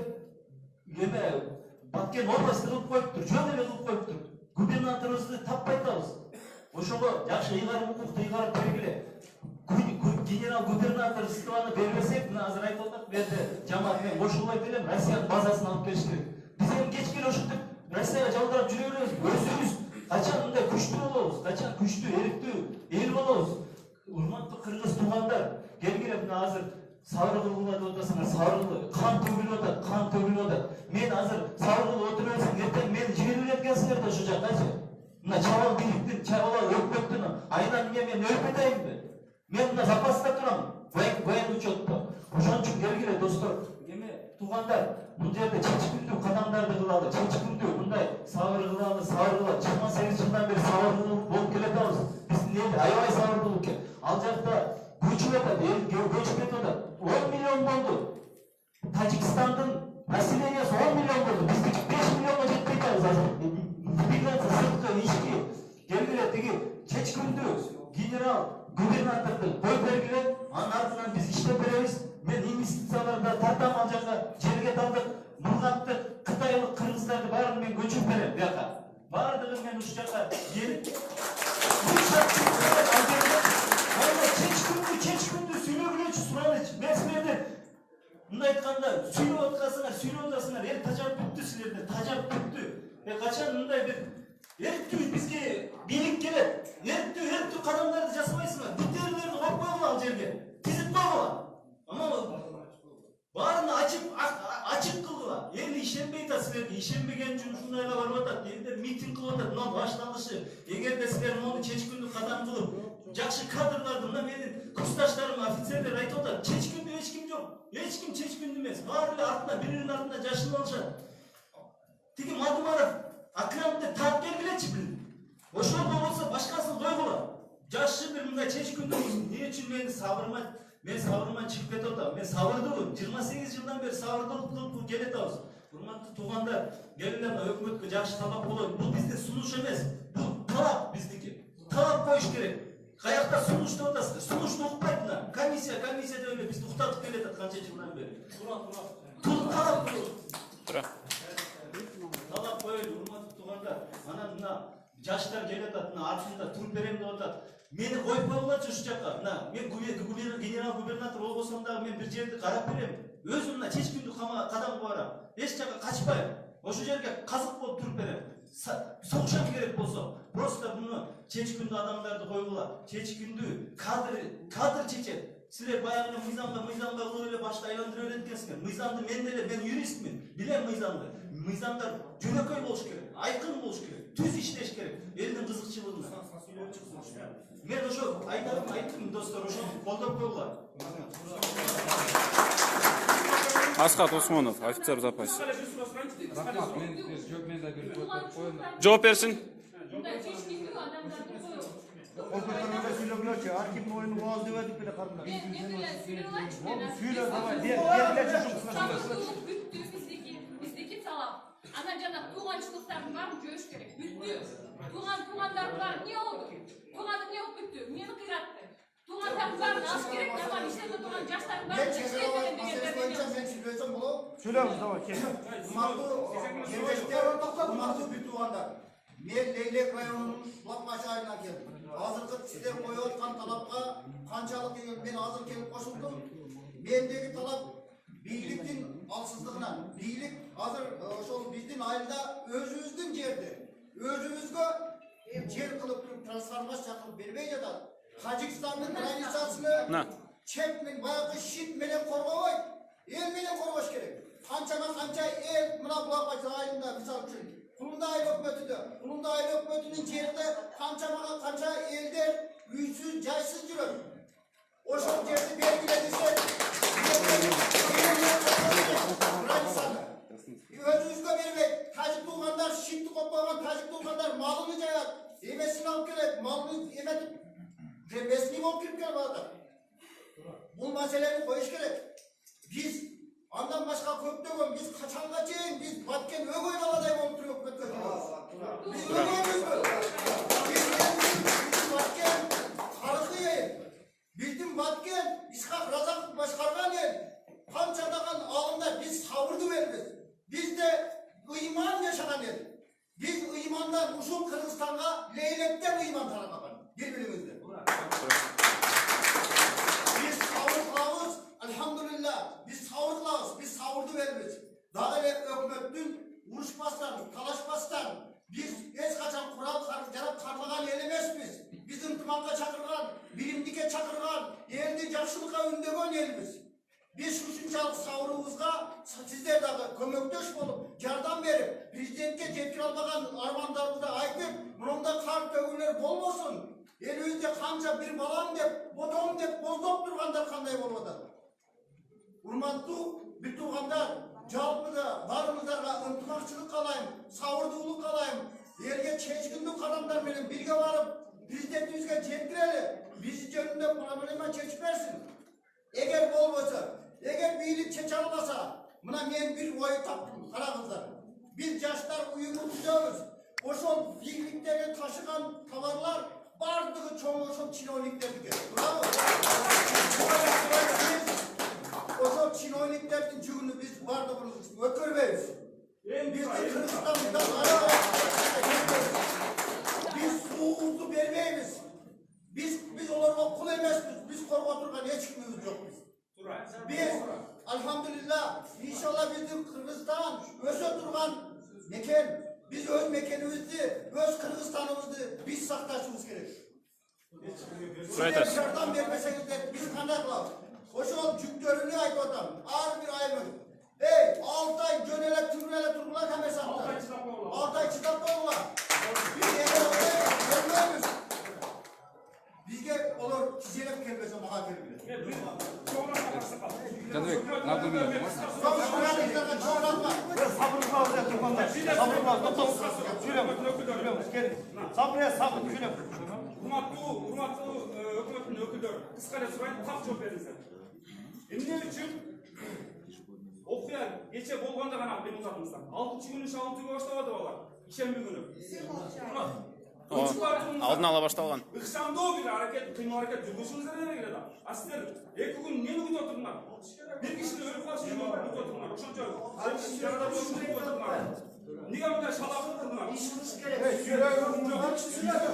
Баткен область кылып коюптур, жөн эле кылып коюптур. Губернаторубузду таппай атабыз. Ошого жакшы ыйгарым укукту ыйгарып бергиле. Генерал губернаторствону бербесек, мына азыр айтып атат, берде жамаат менен кошулбайт элем, Россиянын базасын алып келиш керек. Биз эми кечке ошентип Россияга жалгарап жүрө беребиз. Өзүбүз Kaçan mınдай күчтүү болобуз, качан күчтүү, эриктүү эл болобуз. Урматтуу кыргыз туугандар, келгиле мына азыр сабыр кылгыла деп атасыңар, сабыр кан төгүлүп атат. Мен азыр сабыр кылып отуруп атсам, эртең мени жиберип экенсиңер да ошол жаккачы. Мына чабал бийликтин, чабал өкмөттүн айынан эмне мен өлүп кетейинби? Мен мына запаста турам, военный учетто. Ошон үчүн келгиле достор, эме туугандар, бул жерде чечкиндүү кадамдарды кылалы, чечкиндүү мындай сабыр кылалы, 28 жылдан бери сабыр болуп келатабыз. Биздин эл аябай сабырдуу экен. Ал жакта көчүп атат, эл көчүп кетип атат. 10 миллион болду. Тажикстандын населениясы 10 миллион болду. Биздики 5 миллионго жетпей атабыз азыр. Миграция сырткы ишки келгиле тиги чечкиндүү генерал губернаторду коюп бергиле, анын артынан биз иштеп беребиз. Мен инвестицияларды тартам ал жака, жерге талдык, Нургатты, Кытайлык, кыргыздарды баарын мен көчүрүп берем бияка. Баардыгын мен ушул жака келип, чечкиндүү сүйлөгүлөчү суралычы. Мен силерден мындай айтканда сүйлөп атасыңар, эл тажап бүттү силерден, тажап бүттү. Качан мындай бир эрктүү бизге бийлик келет, эрктүү кадамдарды жасабайсыңар. Бүттөрлөрдү коюп койгула ал жерге, тизип койгула. Ama barını açık kıldılar. Elde işlenmeyi de sizlerge, işlenmegen için şundayla var otat. Elde miting kılıyorlar, buna başlanışı. Eğer de sizlerin onu çeçkünlü kadam kılıp, jakşı kadrlardan benim kursdaşlarım, ofiserler ayıt otat. Çeçkünlü hiç kim yok. Hiç kim çeçkünlü demez. Barıyla ardına, birinin ardına yaşını alacak. Teki Madumarov, Akram'da tat gelgile çıkın. O şurada olsa başkasını koygular. Yaşlı bir bunda çeçkünlü olsun. Niye için beni sabırma? Men sabırman çıkıp кетип атам. Мен сабырдуу. 28 жылдан бери сабырдуулук кылып келатабыз. Урматтуу туугандар, келгиле мына өкмөткө жакшы талап коелу. Бул биздин сунуш эмес. Бул талап биздики. Талап коюш керек. Каякта сунуш деп атасыздар. Сунушты укпайт мына. Комиссия деп эле бизди уктатып келатат канча жылдан бери. Талап коелу. Талап коелу урматтуу туугандар. Анан мына жаштар келатат, мына артында туруп берем деп атат. Meni koyup koygularчы ушул жака. Мына мен генерал губернатор болбосом дагы мен бир жерди карап берем. Өзүм мына чечкиндүү кадамга барам. Эч жака качпайм. Ошол жерге казык болуп туруп берем. Согушам керек болсо, просто буну чечкиндүү адамдарды койгула. Чечкиндүү кадр чечет. Силер баягы мыйзамга кылып эле башты айландыра берет экенсиңер. Мыйзамды мен юристмин. Билем мыйзамды. Мыйзамдар жөнөкөй болуш керек, айкын болуш керек, түз иштеш керек. Элдин кызыкчылыгына. Мен ошо айттым достор, ошо колдоп койгула. Асхат Осмонов, офицер в запасе. Жооп берсин. Архивный oyunu boğaz demedik bile kardeşler. Bizdeki talap. Ana cana tuğançılıkların var mı görüş gerek. Büttü. Tuğanların var. Niye oldu? Tuğanı niye oldu büttü? Niye kıyrattı? Tuğanların var mı? Az gerek ne var? İşte tuğan yaşların var mı? Söylüyoruz tamam. Umatu bir tuğanlar. Men Leylek rayonunun Bulakbaşı ayına geldim. Hazırkı sizler koyuyotkan talapka kançalık degen men hazır kelip koşuldum. Mendeki talap biyiliktin alsızlığına. Biyilik hazır ошол биздин айылда өзүбүздүн жерди өзүбүзгө жер кылып трансформация кылып бербей жатат. Тажикстандын границасыны чепмен баягы щит менен коргобойт. Эл менен коргош керек. Канча эл мына Булакбашы айылында мисалы үчүн Kulundağ ökmötünün жерinde kança elder üysüz, caysız жүрөт. Oşol жерди belgilediyse özüzgө berбейт. Tajik tuğanlar, şitти koppagan tajik tuğanlar malını jayat. Emesini alıp kelet, malını emetip remesini bolup kirip kelip atат. Bul maseleni koyuş gerek. Biz andan başka köptögön biz kaçanga çeyin biz batken ögöy baladay bolup turup kötközüyoruz. Biz ögöymüzbü. Biz batken karıkı yer. Bildim batken İshak Razak başkargan yer. Kançadagan alımda biz savurdu veririz. Biz de iman yaşanan yer. Biz imandan uşul Kırgızstan'a leylekten iman taramagan. Birbirimizde. Biz savurtlavuz. Elhamdülillah. Biz savurdu veririz. Dağ ile ökmöttün, uruşmastan, talaşmastan, biz hiç kaçan kural karlagan el emesmiz. Biz ıntımakka çakırgan, bilimdike çakırgan, eldi jakşılıkka ündögön elmiz. Biz şuşunçalık savrubuzga sizler dagı kömöktöş bolup, jardam berip, prezidentke jetkire almagan armandarыбызды айтып, мурунда кар төгүүлөр болбосун. Элибизде канча bir balam деп, бодом деп боздоп тургандар кандай болуп атат? Урматтуу бир туугандар, жалпыда барымыздарга ынтымакчылык каалайм, сабырдуулук каалайм. Elge çeşkinlik adamlar benim birge varıp prezidentimize жеткирели. Bizi жөнүндө problema чечип берсин. Eğer bolbosa, eğer birlik çeçe almasa, buna men bir oy taptım, karagızlar. Biz yaşlar uyumu tutuyoruz. Oşol birlikleri taşıgan tavarlar, bardığı çoğu oşol çinoyliklerdi. Bravo. Oşol çinoyliklerin cüğünü biz bardığımız ötürmeyiz. Biz Kırgızistan'dan biz suğumuzu vermeyimiz. Biz onlara kul emesiz. Biz korku oturgan hiç kimimiz yok biz. Biz elhamdülillah inşallah bizim Kırgızistan öse durgan mekan. Biz öz mekanımızı, öz Kırgızistan'ımızı biz saktaşımız gerek. Sizler dışarıdan vermeseniz de biz kandak var. Koşul cüktörünü ait adam. Ağır bir ayımız. Hey, 6 ay gönele turgular kamersanda. 6 ay çıtap olurlar. Biz eğer oraya görmüyoruz. Bizge olur çizelep gelmese maha gelmeli. Canbek, ne yapıyorsun? Урматтуу өкмөттүн өкүлдөрү, кыска эле сурайын, так жооп бериңиздер. Эмне үчүн окуя кече болгондо гана депутатыбыздан 6-күнү шабуултууга баштабады балар. Ишемби күнү. Алдын ала башталган. Ыкшамдоо бир аракет, кыймыл аракет жүргүзүңүз керек эле да. А сиздер 2 күн эмне күтүп отуруңар? Бир кишини өлүп калышын күтүп отуруңар. Ошончо жарада болушун күтүп отуруңар. Неге мындай шалакыт кылдыңар? Иш кылыш керек.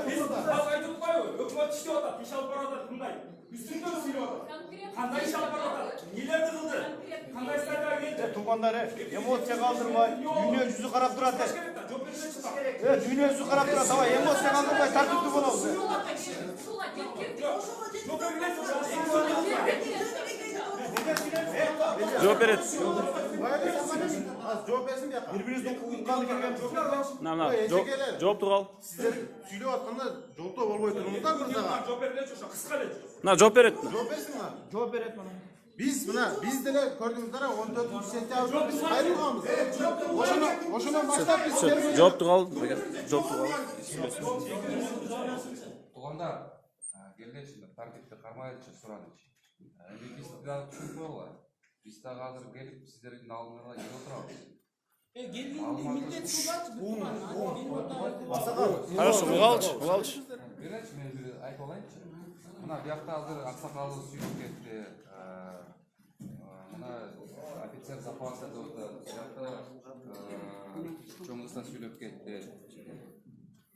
Биз айтып атпайбы? Өкмөт иштеп атат, иш алып баратат мындай. Үстүндө сүйлөп атат. Кандай иш алып баратат? Нелерди кылды? Кандай стадияга келди? Туғандары, эмоция калтырбай, дүйнө жүзү карап турат. Дүйнө жүзү карап турат. Давай эмоция калтырбай тартиптүү болобуз. Жооп берет. Жооп берсин бияка. Бири-бирибиздин укугун келген жооп. Жоопту кал. Сиздер сүйлөп атканда жооптоо болбой туруңуздар мырзага. Жооп берет ошо, кыска эле. Жооп берет. Жооп берсин мына. Жооп берет мына. Biz деле көрдүңүздөр 14 сентябрда biz кайрылганбыз. Ошондон баштап biz Жоопту кал. Жоопту кал. Туугандар, келгенчи тартипти кармайчы сурадычы. Биз дагы түшүнүп коелу. Биз дагы азыр келип сиздердин алдыңарда келип отурабыз. Хорошо, угалчы. Беречи, мен бир айтып алайынчы. Мына биякта азыр аксакалыбыз сүйлөп кетти. Мына офицер запасы деп атат. Биякта чоңузда сүйлөп кетти.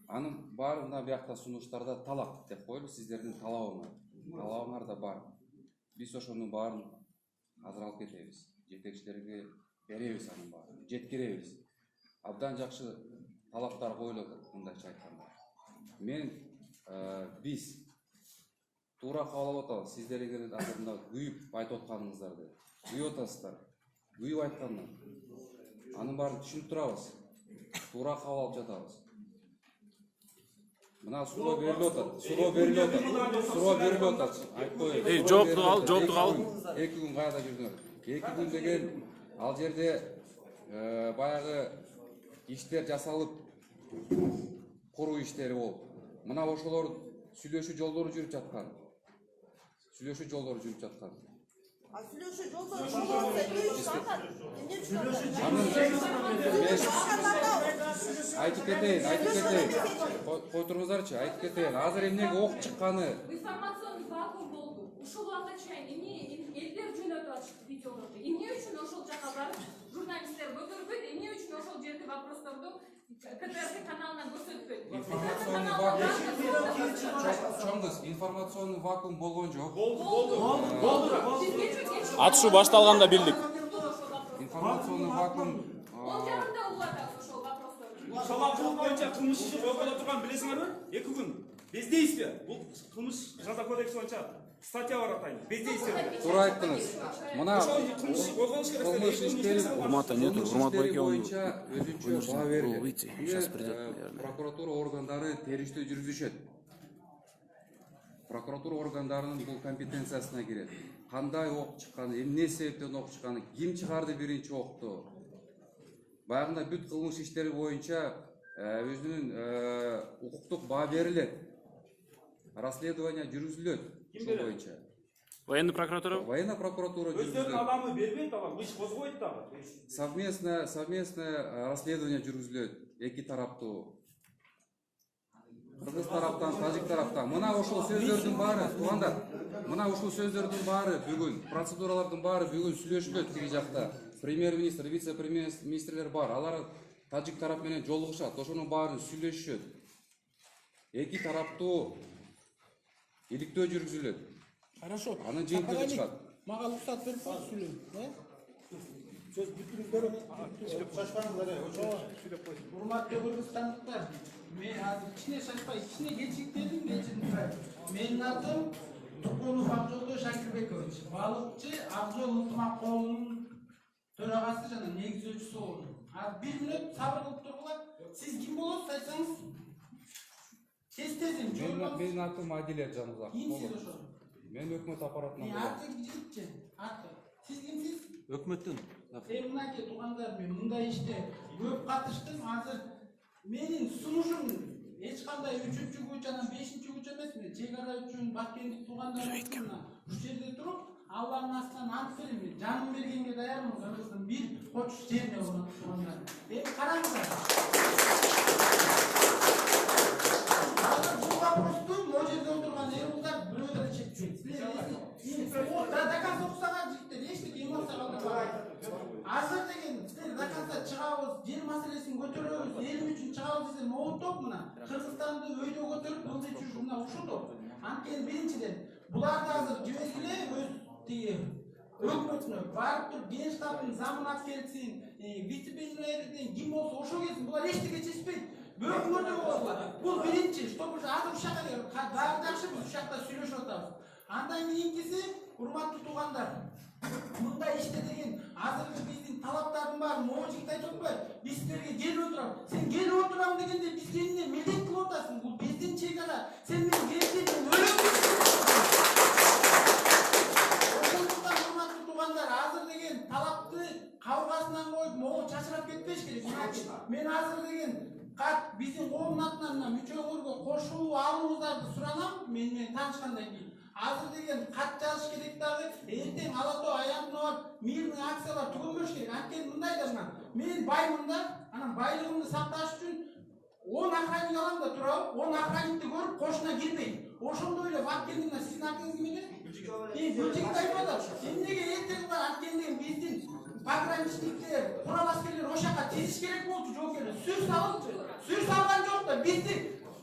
Анын баары мына биякта сунуштарда талап деп коелу, сиздердин талабыңар да бар. Биз ошонун баарын азыр алып кетебиз. Жетекчилерге беребиз анын баарын, жеткиребиз. Абдан жакшы талаптар коюлуп атат, мындайча айтканда. Биз туура кабыл алып атабыз. Сиздерге азыр мына күйүп айтып атканыңыздарды, күйүп атасыздар. Күйүп айткандан анын баарын түшүнүп турабыз. Туура кабыл алып жатабыз. Мына суроо берилип атат. Айтпой. Жоопту кал. 2 күн кайда жүрдүңөр? 2 күн деген ал жерде баягы иштер жасалып, куруу иштери болуп. Мына ошолор сүйлөшүү жолдору жүрүп жаткан. Айтып кетейин. Кой туруңуздарчы, айтып кетейин. Азыр эмнеге ок чыкканы? Информационный вакуум болду. Ушул убакытка чейин элдер жөнөтүп атышты видеолорду. Эмне үчүн ошол жака барып журналисттер көтөрбөйт? Эмне үчүн ошол жерде вопросторду КТРК каналынан көрсөтпөйт? Информационный вакуум болгон жок. Болду. Атышуу башталганда билдик. Информационный вакуум. Ол жагында улатат ошол вопросторду. Талапшылық бойынша қылмыс işi қозғала тұрған білесіңер ме? 2 күн. Бездействие. Бұл қылмыс жаза кодексі бойынша статья бар атайын. Бездействие. Туура айттыңыз. Мына қылмыс işi қозғалыш керек. кылмыш иштери Урмат байке боюнча өзүнчө баа берилет. Прокуратура органдары териштөө жүргүзүшөт. Прокуратура органдарынын бул компетенциясына кирет. Кандай ок чыкканы, эмне себептен ок чыкканы, ким чыгарды биринчи окту? Баягында бүт кылмыш иштери боюнча өзүнүн укуктук баа берилет. Расследование жүргүзүлөт ошол боюнча. Военный прокуратура? Военная прокуратура Өздерінің адамы бербейді, алам, іш қозғойды дағы. Совместное расследование жүргүзүлөт. Эки тараптуу. Кыргыз тараптан, тажик тараптан. Мына ошол сөздөрдүн баары, туугандар. Мына ушул сөздөрдүн баары бүгүн, процедуралардын баары бүгүн сүйлөшүлөт тиги жакта. Премьер-министр, вице-премьер-министрлер бар. Алар тажик тарап менен жолугушат. Ошонун баарын сүйлөшүшөт. Эки тараптуу иликтөө жүргүзүлөт. Хорошо. Анын жыйынтыгы чыгат. Мага уруксат берип коюңуз сүйлөйм. Сөз бүтүрүңдөр. Урматтуу кыргызстандыктар, мен азыр ичине шашпай, ичине кечиктедим, менин атым Тургунов Акжолдо Шакирбекович, балыкчы Акжол ынтымак коомунун төрагасы жана негизөөчүсү болдум. Азыр 1 мүнөт сабыр кылып тургула. Сиз ким болосуз айтсаңыз? Тез-тезин жолдон. Менин атым Адилет Жанузак. Кимсиз ошо? Мен өкмөт аппаратынан болом. Аты жигитчи. Аты. Сиз кимсиз? Өкмөттөн. Мынакей туугандар, мен мындай иште көп катыштым. Азыр менин сунушум эч кандай 3-чү күч жана 5-чи күч эмес. Мен чек ара үчүн Баккендик туугандарым ушул жерде туруп, Алланын астынан ант берем. Жаным бергенге даярмын. Кыргыздын бир коч жерине болгон туугандар. Караңыздар. Бул вопросту могу жерде отурган эрулдар бирөөдөр чечет. До конца окусаңар жигиттер, эчтеке эмоция калтырбаган. Азыр деген силер до конца чыгабыз, жер маселесин көтөрөбүз, элим үчүн чыгабыз десем, оңтоп мына Кыргызстанды өйдө көтөрүп ылдый мына ушунтоп. Анткени биринчиден буларды азыр жибергиле өз тиги өкмөтүнө барып туруп Генштабтын замын алып келсин, вице-премьерден ким болсо ошо келсин. Булар эчтеке чечпейт. Бөкмөрдө болот. Бул биринчи, чтобы азыр ушакка дагы жакшы биз ушакта сүйлөшүп атабыз. Андан кийинкиси, урматтуу туугандар, мындай иште деген азыркы биздин талаптардын баары могу жигит айтып атпайбы? Биз силерге келип отурам. Сен келип отурам дегенде бизге эмне милдет кылып атасың? Бул биздин чек ара. Сен менен келип өлөм. Ошондуктан урматтуу туугандар, азыр деген талапты кабыргасынан коюп могу чачырап кетпеш керек. Мен азыр деген кат биздин коомдун атынан мүчөңөргө кошулуу алууңуздарды суранам. Менен таанышкандан кийин. Азыр деген кат жазыш керек дагы, эртең Алатоо аягына барып, мирный акциялар түгөнбөш керек. Анткени мындай да мына, мен баймын да, анан байлыгымды сакташ үчүн 10 охранник алам да турабы, 10 охранникти көрүп кошуна кирбейм. Ошондой эле Баккендин сиздин атыңыз ким эле? Бөлчек айтып атат. Эмнеге эртең бар анткени биздин пограничниктер, курал аскерлер ошака тезиш керек болчу жоокерлер. Сүр салган жок да бизди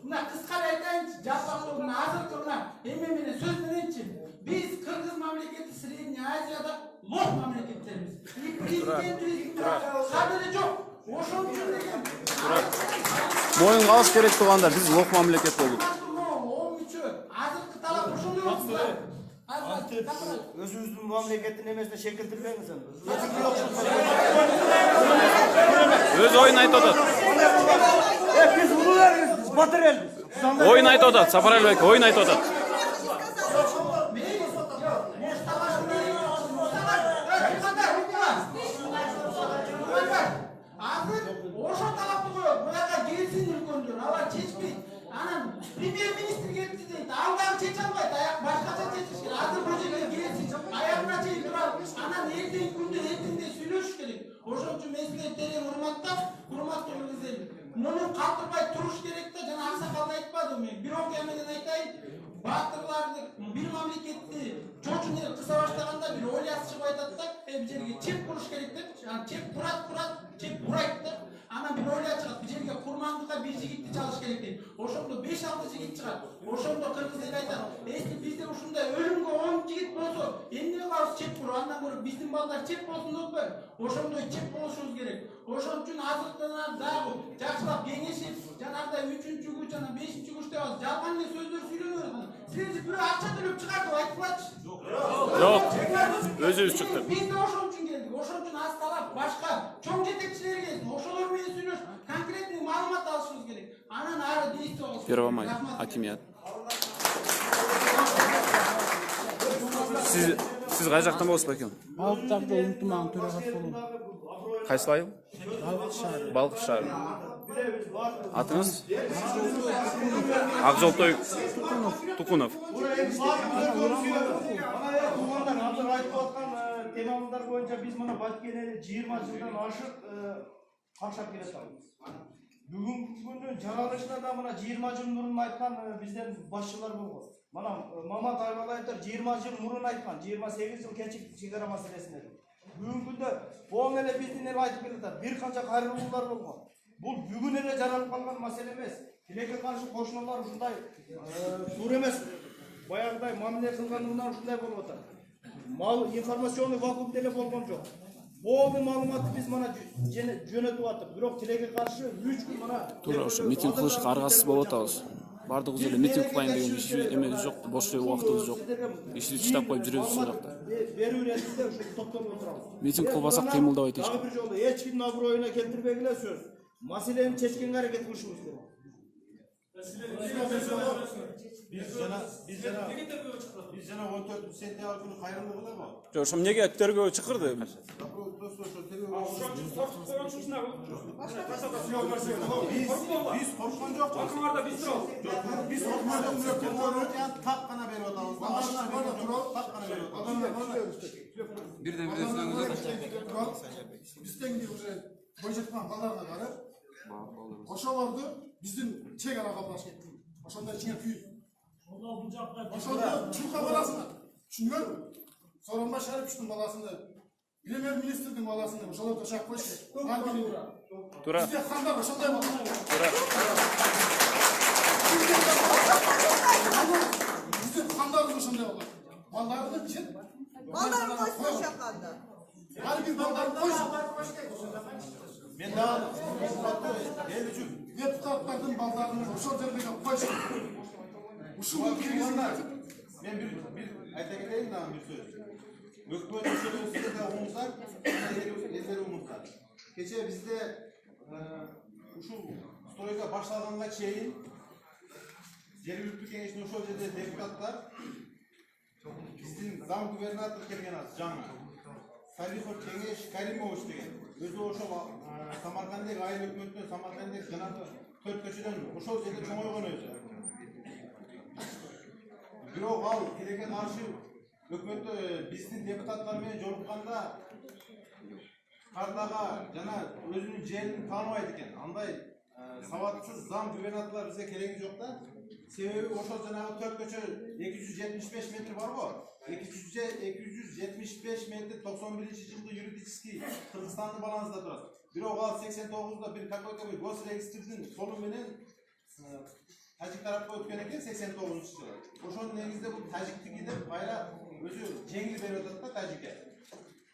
мына кыскара айтайынчы, жаппактуу мына азыркы мына эме менен сөз мененчи. Биз Кыргыз мамлекети Средний Азияда лох мамлекеттербиз. Президентибиз кадыры жок. Ошон үчүн деген Моюнга алыш керек туугандар, биз лох мамлекет болдук. Азыркы талап ошондой болсун. Өзүңүздүн мамлекеттин эмесине шекилтирбеңиз эми. Өз оюн айтып атат. Биз улуу элбиз, батыр элбиз. Оюн айтып атат, Сапаралы байке, оюн айтып атат. Азыр ошо талапты коет, буяка келсин үлкөндөр, алар чечпейт. Анан премьер-министр кетти дейт, ал дагы чече албайт, аяк башкача чечиш керек. Азыр бул жерге келсин, аягына чейин турат, анан эртең күндө эртеңде сүйлөшүш керек. Ошон үчүн мен силерди терең урматтап, урматтуу кыргыз эл, муну калтырбай туруш керек да, жана аксакал айтпадым мен. Bir окуя менен айтайын, баатырларды бир мамлекетти чочун эл кыса баштаганда бир ойласы чыгып айтат да, бул жерге чеп куруш керек деп, чеп курат, чеп бурайт да. Анан бир ойлар чыгат, бул жерге курмандыкка бир жигитти чалыш керек дейт. Ошондо 5 5-6 жigит чыгат. Ошондо кыргыз эл айтат. Эсти бизде ушундай өлүмгө 10 жигит болсо, эмне калып чек бур, андан көрө биздин балдар чек болсун деп атпайбы? Ошондой чек болушубуз керек. Ошон үчүн азыркынан дагы жакшылап кеңешип, жанагыдай 3-күч жана 5-күч деп жалган эле сөздөр сүйлөнөбүз. Силер бирөө акча төлөп чыгарды, айтпачы. Жок. Өзүбүз чыктык. Биз да ошон үчүн келдик. Ошон үчүн аз талап башка чоң жетекчилер келсин. Ошолор менен сүйлөшүп, конкретный маалымат алышыбыз керек. Анан ары действие кылышыбыз керек. Первомай, акимият. Siz кай жактан болосуз бекем? Балыктарды унутмаган төрагасы болом. Кайсы айыл? Балкыш шаары. Атыңыз? Акжолтой Тукунов. Азыр айтып аткан темалар боюнча биз мына Баткенени 20 жылдан ашык кашап келатабыз. Бүгүнкү күндүн жаралышына да мына 20 жыл мурун айткан бизден башчылар болгон. Мана Мамат Айбалаевтар 20 жыл мурун айткан, 28 жыл кечик чегара маселесинде. Бүгүнкү күндө бул эле биздин эл айтып келатат. Бир канча кайрылуулар болгон. Бул бүгүн эле жаралып калган маселе эмес. Тилекке каршы кошуналар ушундай туура эмес. Баягыдай мамиле кылганынан ушундай болуп атат. Мал информационный вакуум деле болгон жок. Болду маалыматты биз мана жөнөтүп атып, бирок тилекке каршы 3 күн мана Туура ошо митинг кылышка аргасыз болуп атабыз. Бардыгыбыз эле митинг кылайын деген эмебиз жок, бош убактыбыз жок. Ишти таштап коюп жүрөбүз ушул жакта. Берүү иретинде ушу токтолуп отурабыз. Митинг кылбасак кыймылдабайт эч ким. Бир жолу эч кимдин аброюна келтирбегиле сөз. Маселени чечкенге аракет кылышыбыз керек. Biz jana 14 sentyabr kuni kayrildi go. Жок, ошо эмнеге тергөө чакырды? Biz korkman jok. Akımlarda biz turabız. Biz korkman jok. Tak gana berip atабыз. Tak gana berip atабыз. Birden söylüңүздөр. Бизден уже бойжеткан балдарга карап, ошолорду биздин чек арага алышып кетти. Ошондой ичине күйүп. Ошондо чурка баласына, түшүнгөнбү? Сооронбай Шариповичтин баласына, премьер-министрдин баласына ошолорду чак койчу. Туура. Бизде хандар ошондой болду. Биздин хандарыбыз ошондой болду. Балдарды чет. Балдар койсун шаканда. Ар бир балдарды койсун. Мен дагы эл үчүн депутаттардын балдарын ошол жерге койсун. Ушул киргизиңер. Мен bir айта кетейин дагы bir сөз. Өкмөт мүчөлөрүбүздө да умуздар, элдер умуздар. Кече бизде ушул стройга башталганга чейин жергиликтүү кеңештин ошол жерде депутаттар биздин зам губернатор келген аз жаңы. Салихов Кеңеш Каримович деген. Өзү ошол Самарканддагы айыл өкмөтүнөн Самарканддагы жанагы 4 көчөдөн ошол жерде чоңойгон өзү. Бирок ал тилекке каршы өкмөттө биздин депутаттар менен жолукканда кардага жана өзүнүн жерин тааныбайт экен. Андай сабатсыз зам губернаторлор бизге кереги жок да. Себеби ошол жанагы 4 көчө 275 метр бар го. 275 метр 91-жылы юридический Кыргызстандын балансында турат. Бирок ал 89-да bir какой-то bir госрегистрдин солу менен тажик тарапка өткөн экен 89-жылы. Ошонун негизинде бул тажиктики деп байра өзү жеңил берип атат да тажикке.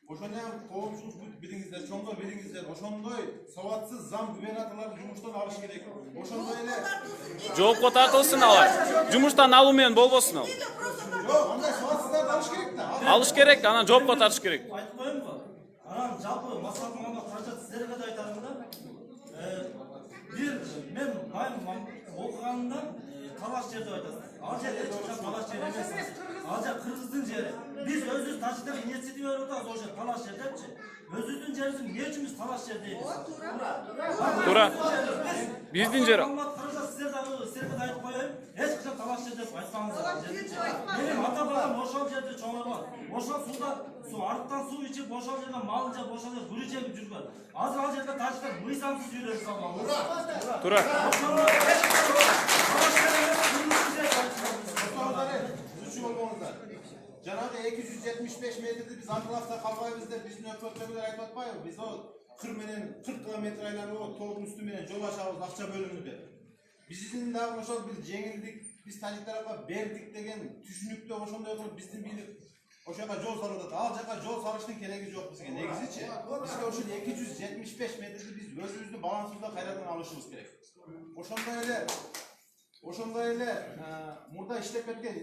Ошондо коомчулук билиңиздер, чоңдор билиңиздер, ошондой сабатсыз зам губернаторлорду жумуштан алыш керек. Ошондой эле Жоопко тартылсын алар. Жумуштан алуу менен болбосун ал. Жок, андай сабатсыздарды алыш керек да. Алыш керек, анан жоопко тартыш керек. Айтып коеюнбу? Анан жалпы маслак Мамат Каражат сиздерге да айтарым да. Мен окуганымдан талаш жер деп айтасыз. Ал жер эч качан талаш жер эмес. Ал жер кыргыздын жери. Биз өзүбүз тажиктер инициатива берип атабыз ошо талаш жер депчи. Өзүбүздүн жерибизди эмне үчүн биз талаш жер дейбиз? Туура. Биздин жер. Мамат Каражат сиздерге айтып коеюн. Эч качан талаш жер деп айтпаңыздар. Менин ата бабам ошол жерде чоңойгон. Ошол суудан арыктан суу ичип, ошол жерден мал жеп, ошол жерде бүрү жеп жүргөн. Азыр ал жерде тажиктер мыйзамсыз жүрөт салган. Туура. Жанагы 275 метрди биз аңгылапта калбайбыз деп биздин өкмөттөгүлөр айтып атпайбы? Биз ал кыр менен 40 километр айланып тоодун үстү менен жол ачабыз, акча бөлүнүп деп. биздин дагы ошол бир жеңилдик, биз тажик тарапка бердик деген түшүнүктө ошондой кылып биздин бийлик ошол жака жол салып атат. Ал жака жол салыштын кереги жок бизге. Негизичи бизге ошол 275 метрди биз өзүбүздүн балансыбызда кайрадан алышыбыз керек. Ошондой эле мурда иштеп кеткен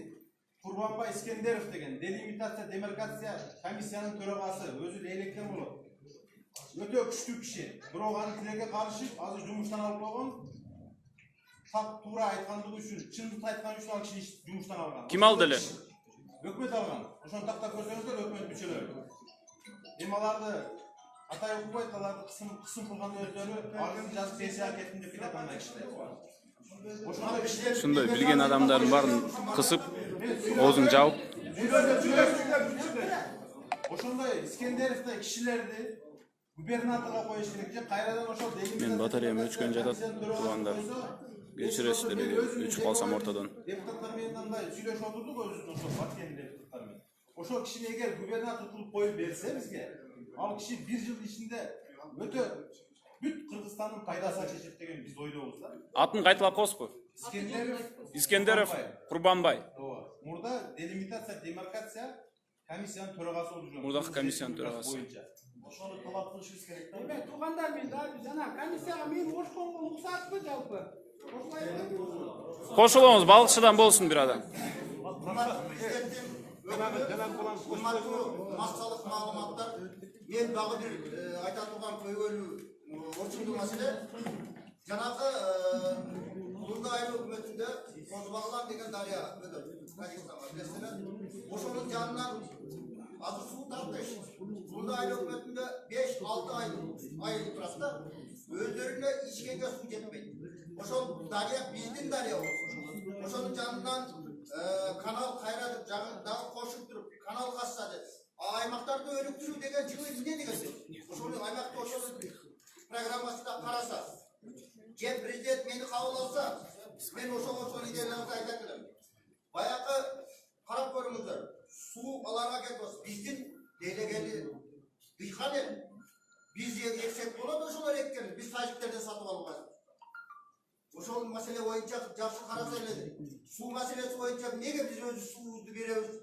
Курбанбай Искендеров деген делимитация демаркация комиссиянын төрагасы өзү лейлектен болот. Өтө күчтүү киши. Бирок анын тилекке карышып, азыр жумуштан алып койгон. Так туура айткандыгы үчүн, чындыкты айткан үчүн ал киши жумуштан алган. Ким алды эле? Өкмөт алган. Ошону тактап көрсөңүздөр өкмөт мүчөлөрү. Эми аларды атай окубайт, аларды кысым кылган өздөрү агым жазып пенсияга кеттим деп кетет андай кишилер. Ушундай билген адамдардын баарын кысып, оозун жаап. Ошондой Искендеровдой кишилерди губернаторго коюш керек же кайрадан ошол Мен батареям өчкөн жатат, туугандар. Кечиресиздер, өчүп калсам ортодон. Депутаттар менен мындай сүйлөшүп отурдук өзүбүздүн ошол партиянын депутаттары менен. Ошол кишини эгер губернатор кылып коюп берсе бизге, ал киши 1 жыл ичинде өтө бүт Кыргызстандын пайдасына чечет деген биз ойдобуз да. Атын кайталап коесузбу? Искендеров Курбанбай. Мурда делимитация демаркация комиссиянын төрагасы болуп жүргөн. Мурдагы комиссиянын төрагасы. Ошону талап кылышыбыз керек да. Эме туугандар мен жана комиссияга мен кошконго уруксатпы жалпы? Кошулуңуз, балыкчыдан болсун бир адам. Массалык маалыматтар мен дагы бир айта турган көйгөйлүү орчундуу маселе жанагы Улугай айыл өкмөтүндө Козбагылан деген дарыя өтөт. Тажикстанга билесиңер. Ошонун жанынан азыр суу тартыш. Улугай айыл өкмөтүндө 5-6 айыл турат да. Өздөрүнө ичкенге суу жетпейт. Ошол дарыя биздин дарыя болсун. Ошонун жанынан канал кайрадып дагы кошуп туруп канал касса деп. Аймактарды өнүктүрүү деген жылы эмне деген сөз? Ошол аймакты ошол программасында караса, же президент мени кабыл алса, мен ошол идеяларды айтат элем. Баягы карап көрүңүздөр. Суу аларга кетпес. Биздин делегели дыйкан эл. Биз эксек болот ошолор эккен. Биз тажиктерден сатып албайбыз. Ошол маселе боюнча жакшы караса эле. Суу маселеси боюнча неге биз өз суубузду беребиз?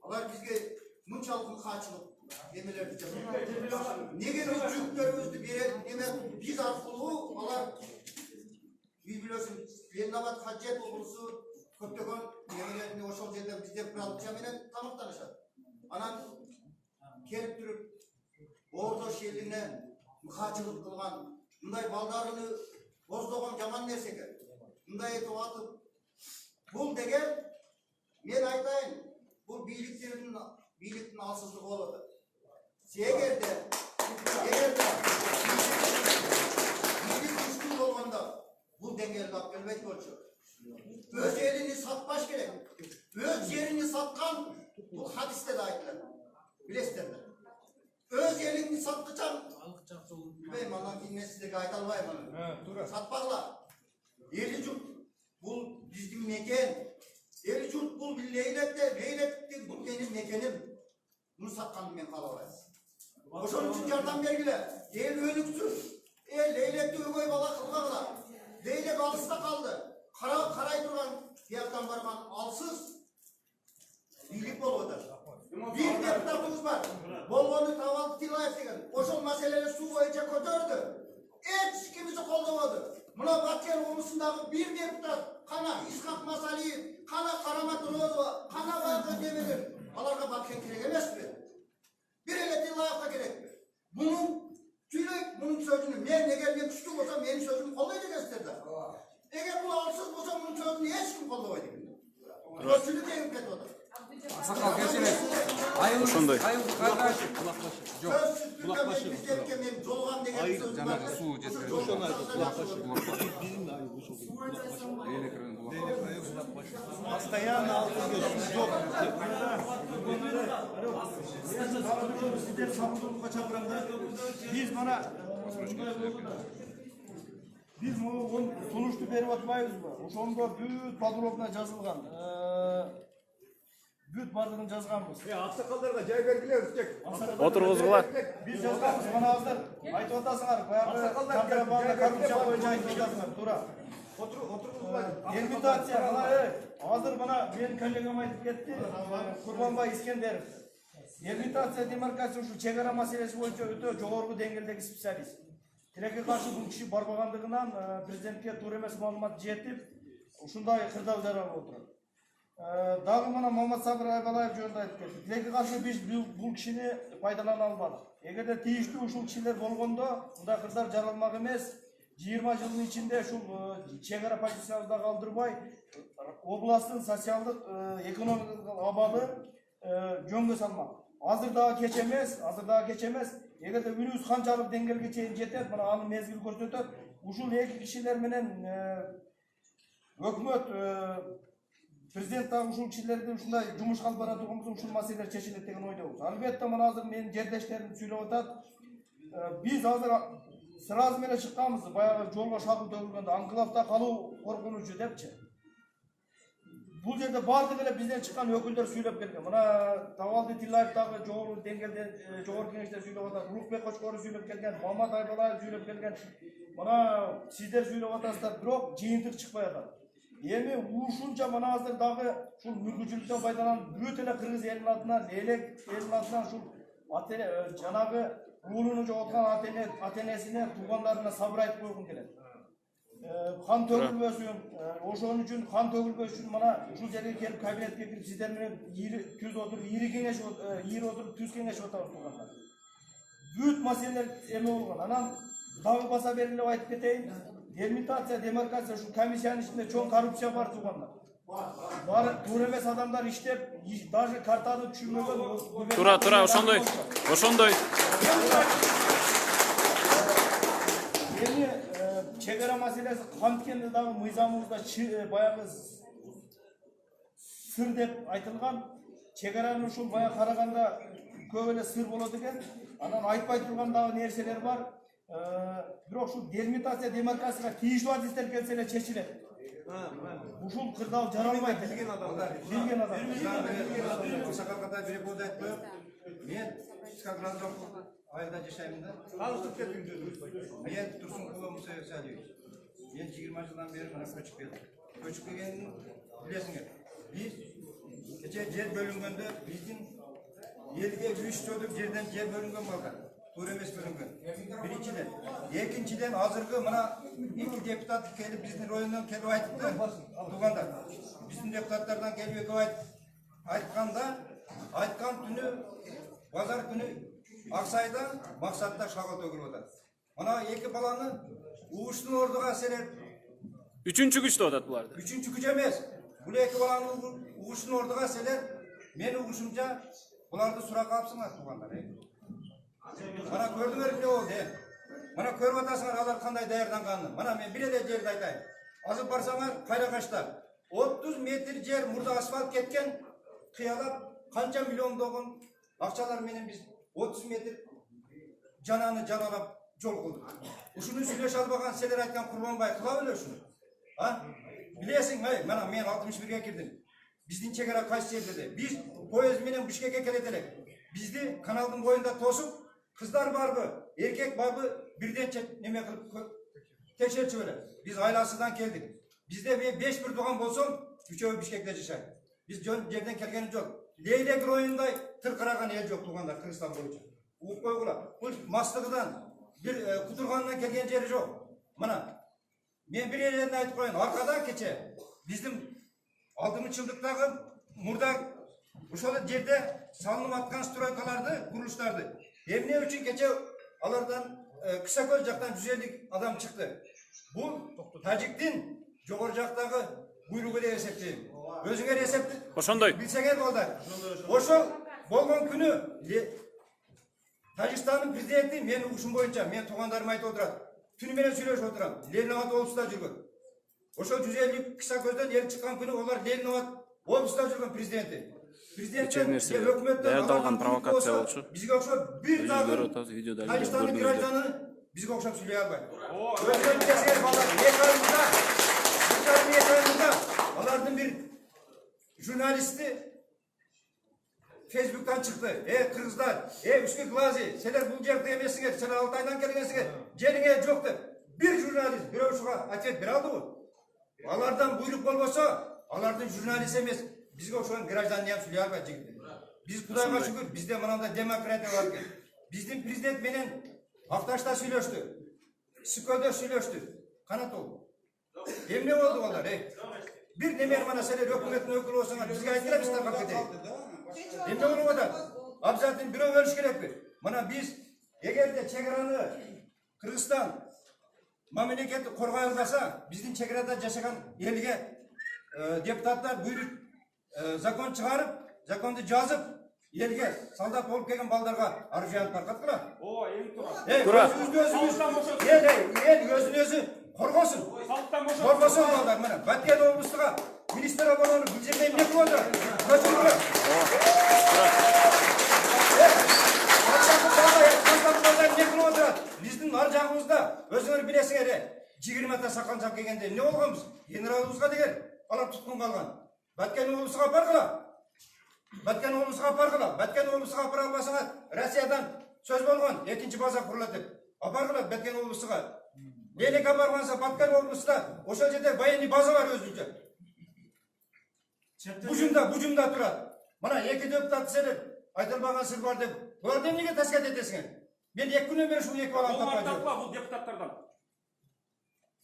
Алар бизге мынчалык качылып эмелерди жасайт. Неге биз жүктөрүбүздү берет? Демек биз аркылуу алар билесиң, Ленинабад Хаджет облусу көптөгөн эмелерди ошол жерден бизден продукция менен тамактанышат. Анан келип туруп Ордо шелине мыкачылык кылган, мындай балдарын боздогон жаман нерсе экен. Мындай этип атып, бул деген мен айтайын, бул бийликтин алсыздыгы болуп атат. Эгерде бийлик күчтүү болгондо бул деңгээлге алып келбейт болчу. Өз элини сатпаш керек. Өз жерини саткан бул хадисте да айтылат. Билесиздерби? Өз элиңди саткычаң, билбейм, анан кийин мен сиздерге айта албайм аны. Сатпагыла. Эли журт бул биздин мекен. Эли журт бул лейлектин бул менин мекеним. Муну сатканды мен каалабайм. Ошон үчүн жардам бергиле. Эл өнүксүн. Эл лейлекти өгөй бала кылгыла. Лейлек алыста калды. Карай турган бияктан барган алсыз бийлик болуп атат. Бир депутатыбыз бар. Болгону Табал Тилаев деген. Ошол маселени суу боюнча көтөрдү. Эч кимиси колдободу. Мына Баткен облусундагы бир депутат, кана Исхак Масалиев, кана Карамат Розова, кана баары демелер. Аларга Баткен керек эмеспи? Бир эле Тилаевга керекпи? Мунун сүйлөйт, мунун сөзүнү мен эгер мен күчтүү болсом, менин сөзүмдү колдойт экенсиздер да. Эгер бул алсыз болсо, мунун сөзүнү эч ким колдобойт экен. Көпчүлүк эгип кетип атат. Сакал кечирет. Ошондой. Булакбашы. Мен жолгам деген сөз бар. Суу жетпейт. Ошону айтат. Постоянно сиздер сабырдуулукка чакырамдар. Биз мына биз могу сунушту берип атпайбызбы? Ошондо бүт подробно жазылган. Бүт бардыгын жазганбыз. Аксакалдарга жай бергиле, Үстек. Отургузгула. Биз жазганбыз, мына азыр айтып атасыңар, баягы коррупция боюнча айтып атасыңар, туура. Делимитация мына азыр мына менин коллегам айтып кетти, Курбанбай Искендеров. Делимитация демаркация ушу чек ара маселеси боюнча өтө жогорку деңгээлдеги специалист. Тилекке каршы бул киши барбагандыгынан президентке туура эмес маалымат жетип, ушундай кырдаал жаралып отурат. Дагы мына Мамат Сабыр Айбалаев жөнүндө айтып кетти. Тилекке каршы биз бул кишини пайдалана албадык. Эгерде тийиштүү ушул кишилер болгондо, мындай кырдаал жаралмак эмес. 20 жылдын ичинде ушул чек ара позицияны да калтырбай, областтын социалдык экономикалык абалы жөнгө салмак. Азыр дагы кеч эмес, эгерде үнүбүз канчалык деңгээлге чейин жетет, мына аны мезгил көрсөтөт. Ушул эки кишилер менен өкмөт президент дагы ушул кишилерди ушундай жумушка алып баратып болсо ушул маселелер чечилет деген ойдобуз. Албетте мына азыр менин жердештерим сүйлөп атат. Биз азыр сразу менен чыкканбыз, баягы жолго шагыл төгүлгөндө анклавда калуу коркунучу депчи. Бул жерде бардык эле бизден чыккан өкүлдөр сүйлөп келген. Мына Табалды Тилаев дагы жогорку деңгээлде жогорку кеңеште сүйлөп атат. Улукбек Кочкоров сүйлөп келген, Мамат Айбалаев сүйлөп келген. Мына сиздер сүйлөп атасыздар, бирок жыйынтык чыкпай атат. Эми ушунча мына азыр дагы ушул мүмкүнчүлүктөн пайдаланып бүт эле кыргыз элинин атынан, элек элинин атынан ушул жанагы уулуну жоготкан ата-энесине, туугандарына сабыр айтып койгум келет. Қан төгүлбөсүн, ошон үчүн қан төгүлбөс үчүн мына ушул жерге келип кабинетке кирип сиздер менен түз отуруп, түз кеңешип атабыз туугандар. Бүт маселелер эме болгон. Анан дагы баса берилип айтып кетейин. Делимитация, демаркация ушул комиссиянын ичинде чоң коррупция бар туугандар. Бар туура эмес адамдар иштеп, даже картаны түшүрмөгөн. Тура, ошондой. Эми чек ара маселеси канткенде дагы мыйзамыбызда баягы сыр деп айтылган. Чек араны ушул баягы караганда көп эле сыр болот экен. Анан айтпай турган дагы нерселер бар. Бирок ушул делимитация, демаркацияга тийиштүү адистер келсе эле чечилет. Ушул кырдаал жаралбайт. Билген адам. Сакалкада бир боду айтып коём. Мен Скаградов айылда жашаймын да. Алып кетиңиз. Мен Турсункулов Муса Салиевич. Мен 20 жылдан бeri мына көчүп келдим. Көчүп келгенин билесиңер. Биз кече жер бөлүнгөндө биздин элге 3 сотук жерден жер бөлүнгөн болгон. Туура эмес бөлүнгөн. Биринчиден, экинчиден азыркы мына 2 депутат келип биздин райондон келип айтты. Туугандар, биздин депутаттардан келип айткан түнү базар күнү Аксайда максатта шагыл төгүлүп атат. Мына 2 баланы угуштун ордуга сереп 3-чү күч деп атат буларды. 3-чү күч эмес. Бул 2 баланы угуштун ордуга селер, мен угушумча буларды суракка алыпсыңар туугандар. Мына көрдүңөр эмне болду? Мына көрүп атасыңар алар кандай даярданганын. Мына мен бир эле жерди айтайын. Азыр барсаңар Кайракашта 30 метр жер мурда асфальт кеткен, кыялап канча миллиондогон акчалар менен биз 30 метр жананы жаралап жол кылдык. Ушуну сүйлөшө албаган силер айткан Курбанбай кыла беле ушуну? Билесиң, мына мен 61ге кирдим. Биздин чек ара кайсы жерде? Биз поезд менен Бишкекке келет элек. Бизди каналдын боюнда тосуп, кыздар барбы, эркек барбы бирден неме кылып текшерчү беле. Биз айласыдан келдик. Бизде 5 бир тууган болсоң, үчөө Бишкекте жашайт. Биз жөн жерден келгени жок. Лейлек районундай тыркыраган эл жок туугандар Кыргызстан боюнча. Угуп койгула. Бул мастыгыдан бир кутургандан келген жери жок. Мына мен бир жерден айтып коеюн. Аркада кече биздин 60-жылдыктагы мурда ошол жерде салынып аткан стройкаларды, курулуштарды эмне үчүн кече алардан кыса көз жактан 150 адам чыкты. Бул тажиктин жогору жактагы буйругу деп эсептейм. Өзүңөр эсепти. Ошондой. Билсеңер болду. Ошол болгон күнү Тажикстандын президенти мен угушум боюнча, мен туугандарым айтып отурат. Түнү менен сүйлөшүп отурам. Ленинабад облусунда жүргөн. Ошол 150 кыса көздөн эл чыккан күнү олар Ленинабад облусунда жүргөн президенти. Президенттен өкмөттөн даярдалган провокация болчу. Бизге окшоп бир дагы Тажикстандын гражданы бизге окшоп сүйлөй албайт. Өзгөн десеңер балдар, 2 айында алардын бир журналисти Facebook'tan çıktı. Kırgızlar, üskü glazi, seler bul жерде емесіңер, seler Altay'dan келгенсіңер, жеріңе жоқты. Bir jurnalist, bir şuğa atvet bir aldı bu. Алардан буйрук болбосо, алардын журналист эмес, бизге окшогон гражданин ham сүйлөй албайт жигит. Биз Кудайга шүгүр, бизде мынандай демократия бар экен. Биздин президент менен Акташта сүйлөштү. Сүкөдө сүйлөштү. Канат болду. Эмне болду алар, бир неме мана силер өкмөттүн өкүлү болсоңор бизге айткыла, биз таркап кетейик. Эмне болуп атат? Абзатын бирөө бөлүш керекпи? Мына биз эгерде чек араны Кыргызстан мамлекети коргой албаса, биздин чек арада жашаган элге депутаттар буйрук закон чыгарып, законду жазып, элге солдат болуп келген балдарга оружие алып таркаткыла. Ооба, эми тура. Эл өзүн өзү коргосун. Коргосун балдар, мына Баткен облустуга министр обороны Гүлжемей эмне кылып атат? Көчүргүлө. Биздин ар жагыбызда өзүңөр билесиңер, 20 сакал жап келгенде эмне болгонбуз? Генералыбызга деген алып туткун калган. Баткен облусуга апаргыла. Баткен облусуга апаргыла. Баткен облусуга апара албасаңар, Россиядан сөз болгон, экинчи база курулат деп. Апаргыла Баткен облусуга. Элек апарганса Баткен облусунда ошол жерде военный база бар өзүнчө. Бужумда турат. Мына эки депутат силер айтылбаган сыр бар деп. Буларды эмнеге таскат этесиңер? Мен 2 күнөн бери ушул эки баланы таппай жүрөм. Бул депутаттардан.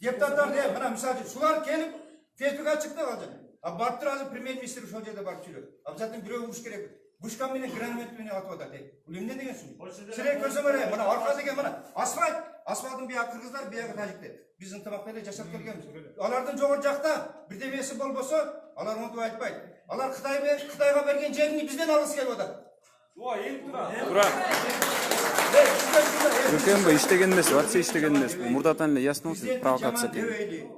Депутаттар мына мисалы үчүн шулар келип Фейсбукка чыкты азыр. Барып туруп азыр премьер-министр ошол жерде барып сүйлөп. Абзатын бирөө уруш керек. Бушкан менен гранат менен атып атат. Бул эмне деген сөз? Силер көрсөңөр, мына арка деген мына асфальттын бияк кыргыздар, биягы тажиктер. Биз ынтымакта эле жашап келгенбиз. Алардын жогору жакта бирдемеси болбосо, алар монтип айтпайт. Алар Кытайга берген жерин бизден алгысы келип атат. Ооба, эми тура. Тура. Өкем бай иштеген эмес, вообще иштеген эмес. Мурдатан эле ясно болсун, провокация экен.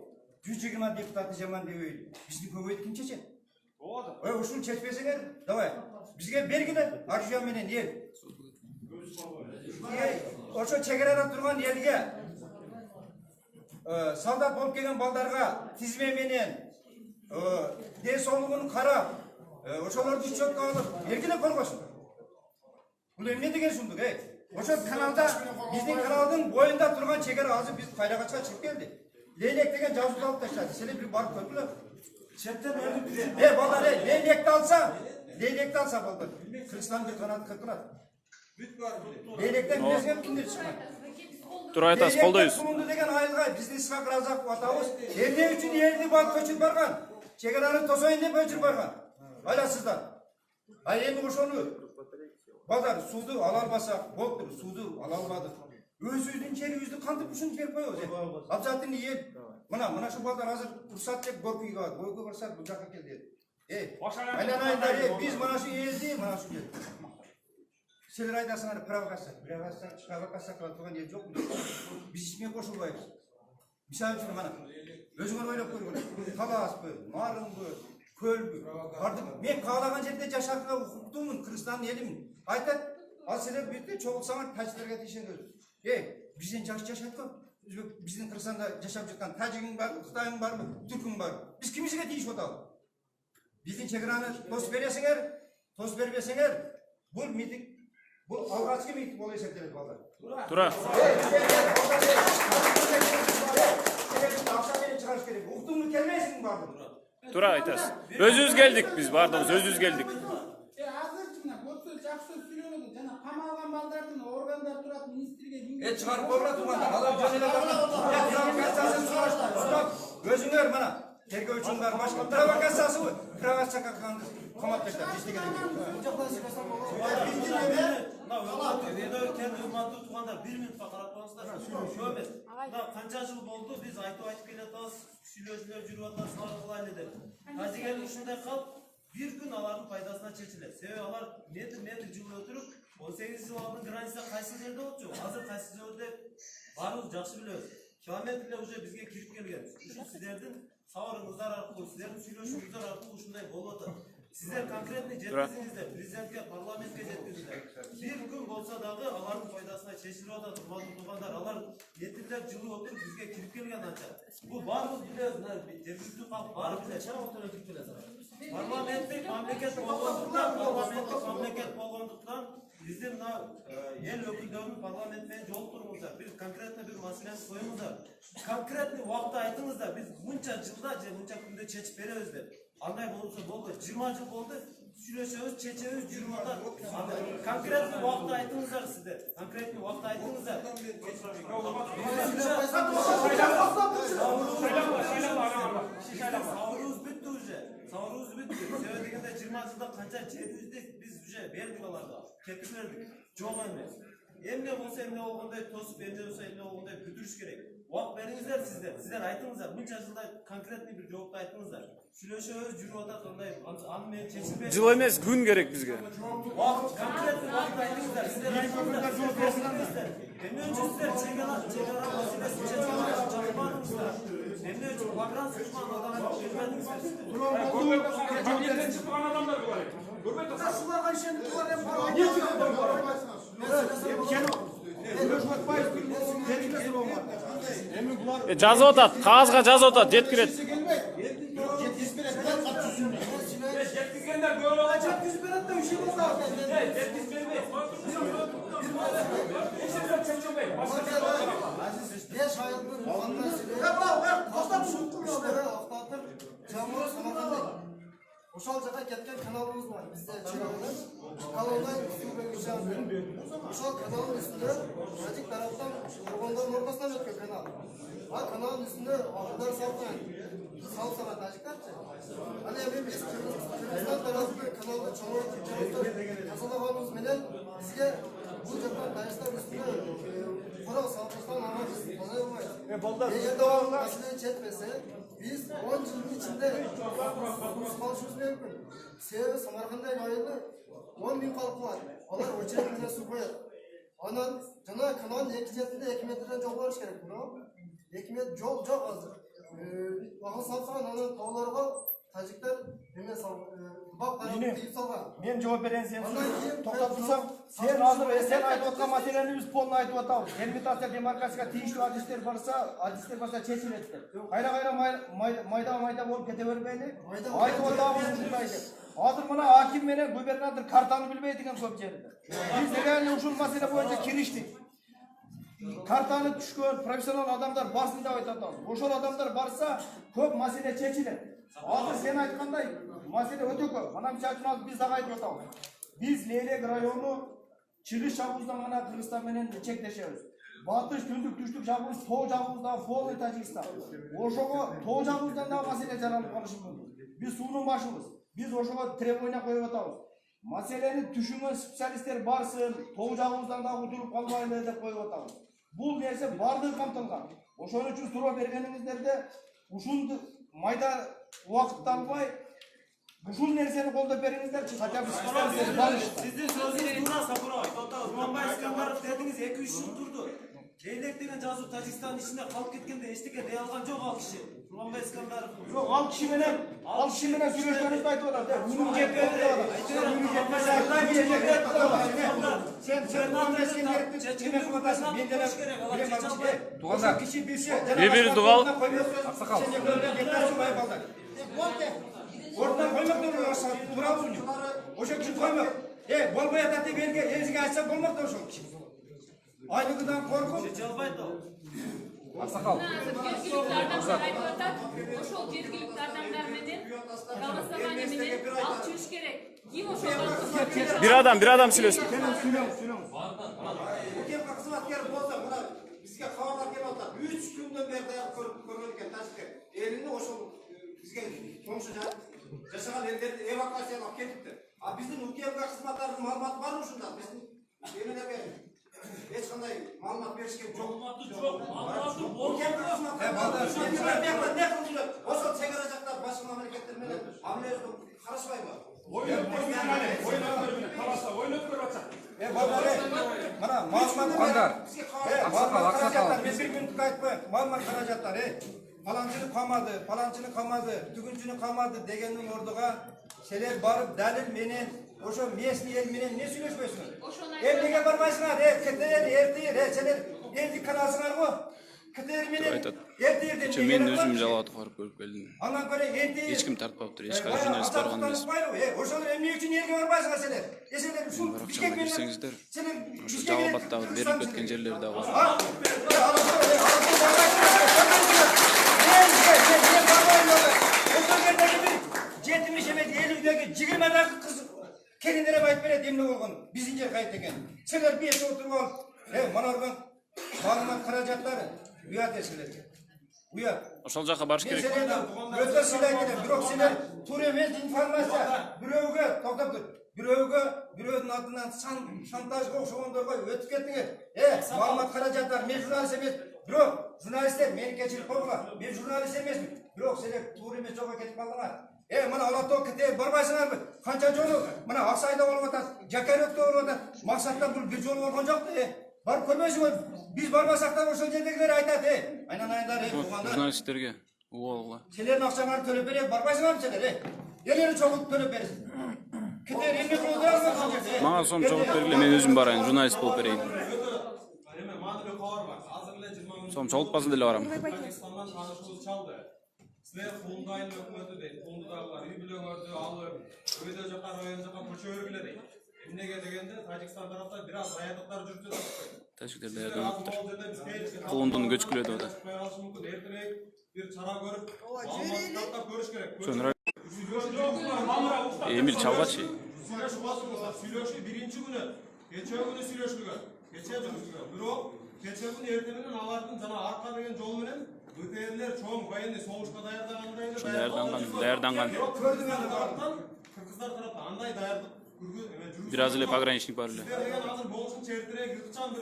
120 депутаты жаман дебейли. Бизди көбөйт ким чечет? Ооба. Ушуну чечпесеңер, давай. Бизге бергиле, оружие менен эл. Ошо чек арада турган элге солдат болуп келген балдарга тизме менен ден соолугун карап, ошолорду учетко алып, эркине коргосун. Бул эмне деген сундук, Ошо каналда, биздин каналдын боюнда турган чек ара азыр биз Кайрагачка чыгып келди. Лейлек деген жазууда алып таштады. Силер бир барып көргүлө. Четтен өлүп балдар, лейлекти алса балдар. Кыргызстан бир канат кыркылат. Лейлектен билесиңер кимдер чыккан? Тура айтасыз, колдойбуз. Сулунду деген айылга биздин Исхак Разаков атабыз эмне үчүн элди балып көчүрүп барган? Чек араны тосоюн деп көчүрүп барган. Айласыздар. Эми ошону балдар сууду ала албасак, болуптур, сууду ала албадык. Өзүбүздүн жерибизди кантип ушинтип берип коебуз? Абзатын эл, мына шу балдар азыр уруксат деп Горкийге барды. Ойго барсак бул жака келди. Айланайындар, биз мына шу элди, мына шу эл. Силер айдасыңар провокация кылып турган эл жокпу? Биз ичине кошулбайбыз. Мисалы үчүн мына өзүңөр ойлоп көргүлө. Таласпы, Нарыңбы, Көлбү, бардык. Мен каалаган жерде жашашка укуктуумун, Кыргызстандын элимин. Айтат, ал силер бирде чогулсаңар тажиктарга тиешеңер. Бизден жакшы жашайт го. Биздин Кыргызстанда жашап жаткан тажигиң барбы, Кытайың барбы, түркүң барбы? Биз кимибизге тийишип атабыз? Биздин чек араны тосуп бересиңер, тосуп бербесеңер, бул митинг, бул алгачкы митинг болуп эсептелет балдар. Тура. Акча менен чыгарыш керек. Уктуңду келмейсиң бардым. Тура айтасыз. Өзүбүз келдик, биз бардыгыбыз өзүбүз келдик. Азырчына көпсөз жакшы сүйлөнөдү. Жана камалган балдардын органдар турат министрге чыгарып койгула турганда, алар жөн эле провокациясын сураш. Өзүңөр мына тергөөчүң бар, башка провокациясыбы? Провокация кылгандыр. Камап таштап, иштеген туугандар 1 минутка карап коюңуздар. Көп эмес. Мына канча жыл болду биз айтып келатабыз, сүйлөшүүлөр жүрүп атат, кылайлы деп. Азыр ушундай калып, бир күн алардын пайдасына чечилет. Себеби алар метр жыл өтүрүп, 18 жыл алдын граница кайсы жерде болчу? Азыр кайсы жерде баарыбыз жакшы билебиз. Километр эле уже бизге кирип келген. Ушу сиздердин сабырыңыздар аркылуу, сиздердин сүйлөшүүңүздөр аркылуу ушундай болуп атат. Сиздер конкретный жеткизиңиздер, президентке, парламентке жеткизиңиздер. Бир күн болсо дагы алардын пайдасына чечилип атат, урматтуу туугандар. Алар метрлеп жылы отуруп бизге кирип келген анча. Бул баарыбыз билебиз, жергиликтүү калк баары билет. Парламенттик мамлекет болгондуктан биздин мына эл өкүлдөрүн парламент менен жолуктуруңуздар. koyuңуздар. Бир конкретно бир маселени коюңуздар. Конкретный убакытты айтыңыздар. Биз мынча жылда же мынча күндө чечип беребиз деп. Андай болсо болду. 20 жыл болду. Сүйлөшөбүз, чечебиз, жүрүп атат. Конкретный убакытты айтыңыздар сиздер. Конкретный убакытты айтыңыздар. Сабырыбыз бүтті уже. Сабырыбыз бүтті. Себеби дегенде 20 жылда канча жерибизди биз уже бердик аларга. Кетип бердик. Жок эмес. Эмне болсо эмне болгондой тосуп, эмне болсо эмне болгондой бүтүрүш керек. Убакыт бериңиздер сиздер. Сиздер айтыңыздар. Мынча жылда конкретный бир жоопты айтыңыздар. Сүйлөшөбүз, жүрүп атат ондай. Аны менен чечилбейт. Жыл эмес, күн керек бизге. Убакыт конкретный убакыт айтыңыздар. Сиздер айтыңыздар. Эмне үчүн сиздер чегара маселесин чечип жатпадыңыздар? Эмне үчүн багран сушман адамдар келбедиңиздер? Мамлекеттен чыккан адамдар булар экен. Көрбөй турсаңыз. Суларга ишенип булар эми Жазып атат, кагазга жазып атат, жеткирет. Жеткизгендер көп болот. жеткизип берет да иши болду. Жеткизбейбиз. Ошол жака кеткен каналыбыз бар. Бизде каналдан ошол каналдын үстүндө тажик тараптан Кыргыздын ортосунан өткөн канал. Каналдын үстүндө агылдар салган. Салсана тажиктарчы. Аны эми биз Кыргызстан тарабы каналды чоңойтуп тазалаганыбыз менен бизге бул жактан Тажикстан үстүндө короо салыштан амал таза болбойт. Эгерде ал маселени чечпесе, biz 10 yılın içinde kalışımız mümkün. Sebebi Samarkand ayında 10.000 halkı var. Onlar oçelikine su koyar. Anan cana kanalın ekicetinde 2 metreden çok varış gerek bunu. 2 metre çok azdır. Bakın salsan anan tağlarına Tacikler hemen bak tarafı deyip salgan. Ben cevap veren sen to'xtatılsam, sen hazır sen aytып atқан маселени biz polni aytып atamiz. Delimitasyon demarkasiyaga тийиштүү адистер барса чечилет деп. Кайра майда болуп кете бербейли. Айтып атабыз ушундай деп. Азыр мына аким менен губернатор картаны билбейт экен көп жерде. Биз реально ушул маселе боюнча кириштик. Картаны түшкөн профессионал адамдар барсын деп айтып атабыз. Ошол адамдар барса көп маселе чечилет. Азыр сен айткандай маселе өтө көп. Мына мисалы үчүн биз дагы айтып атабыз. Биз Лейлек району чыгыш жагыбыздан гана Кыргызстан менен чектешебиз. Батыш, түндүк, түштүк жагыбыз, тоо жагыбыз дагы полный Тажикстан. Ошого тоо жагыбыздан дагы маселе жаралып калышы мүмкүн. Биз суунун башыбыз. Биз ошого требование коюп атабыз. Маселени түшүнгөн специалисттер барсын, тоо жагыбыздан дагы утуруп калбайлы деп коюп атабыз. Бул нерсе бардыгы камтылган. Ошон үчүн суроо бергениңиздерде ушунду майда убакытты албай ушул нерсени колдоп бериңиздерчи. Хотя бы Сиздин сөзүңүз туура, Сапуров. Курманбай Искандаров дедиңиз 2-3 жыл турду. Лейлек деген жазуу Тажикстандын ичинде калып кеткенде эчтеке дей алган жок ал киши. Курманбай Искандаров. Жок, ал киши менен сүйлөшкөнүздү айтып атат. Унун жетпейт деп атат. Унун жетпесе сен Туугандар. Бир дугал. Аксакал. Ордун коймоктор туурабызбы? Ошол киши коймок. Болбой атат деп элге айтса болмок да ошол киши. Айлыгыдан коркуп чече албайт ал. Аксакал. Ошол жергиликтүү адамдар менен голосование менен алып чыгыш керек. Ким ошол Bir adam сүйлөсүн. Укемка кызматкери болсо мына бизге кабарлар келип атат. 3 күндөн бери даярдык көргөн экен Тажиктер. Элине ошол бизге коңшу жашаган элдерди эвакуациялап кетипти. А биздин укемка кызматтарынын маалыматы бар ушунда. Биздин эмелерге эч кандай маалымат беришкен жок. Укемка кызматтары ошол чегара жакта башка мамлекеттер менен мамиле карашпайбы? Мына маалымат биз бир күндүк айтпай, маалымат каражаттар, паланчыны камады, түгүнчүнү камады дегендин ордуга силер барып далил менен ошо местный эл менен эмне сүйлөшпөйсүңөр? Эмнеге барбайсыңар? Кетели, силер элди каналсыңар го. айтат. Мен өзім жалауатқа барып көріп келдім. Ешкім тартпаптыр, ешқай журналист барған емес. Барақшаға кірсеңіздер, Жалалбаттағы беріліп кеткен жерлерде бар. Жетmiş emet 50'deki 20'deki kız kendilere bayıp veredi emni olgun. Bizince kayıt eken. Seler bir eşe oturup al. Manargan malumat karajatları. Uyat eskilerge. Uyat. Ошол жака барыш керек. Öte silahgede. Bürok silah tur emez informasiya. Bürövge toktap dur. Bürövdün altından şantajga okşogondorgo ötüp kettiler. Malumat karajatlar. Men jurnalist emez. Bürok jurnalistler meni keçirip koygular. Men jurnalist emesmин. Bürok silah tur emez joga ketip kaldыңар. Mana Alatoo kete barbaysыңарбы? Канча жолу? Mana Аксайда болуп атат, Жакарөктө болуп атат. Максаттан бул бир жолу болгон жок. Барып көрбөйсүңөр? Биз барбасак да ошол жердегилер айтат, айнанайдар, туугандар. Журналисттерге угула. Силердин акчаңарды төлөп берет, барбайсыңарбы силер, Элени чогултуп төлөп бересиз. Кете эмне кылып атасыңар ошол жерде? Мага сом чогултуп бергиле, мен өзүм барайын, журналист болуп берейин. Сом чогултпасын деле барам. Sizler Funday'ın hükümeti değil, Funda'dalar, Übülöngör'dü alır, Öyle Jaka, Royan Jaka, Koçu örgüle değil. Emine geldiğinde Tacikistan tarafta biraz hayatlıklar jürtü de Тәшіктерді әрді өттір. Қолындың көчкіледі ода. Bir çara görüp, Almatı'da görüş gerek. Sonra Emil Çalgaçı. Söyleşi birinci günü, geçen günü söyleşilgen. Geçen günü. Biro, geçen günü ertemenen alardın sana arka degen jol menen öteyenler çoğun bayını soğuşka daярданған. Kırgızlar tarafta anday daярдык. Biraz ile pograniçnik var öyle. Sizler hazır bolsun çertirek yıkçan bir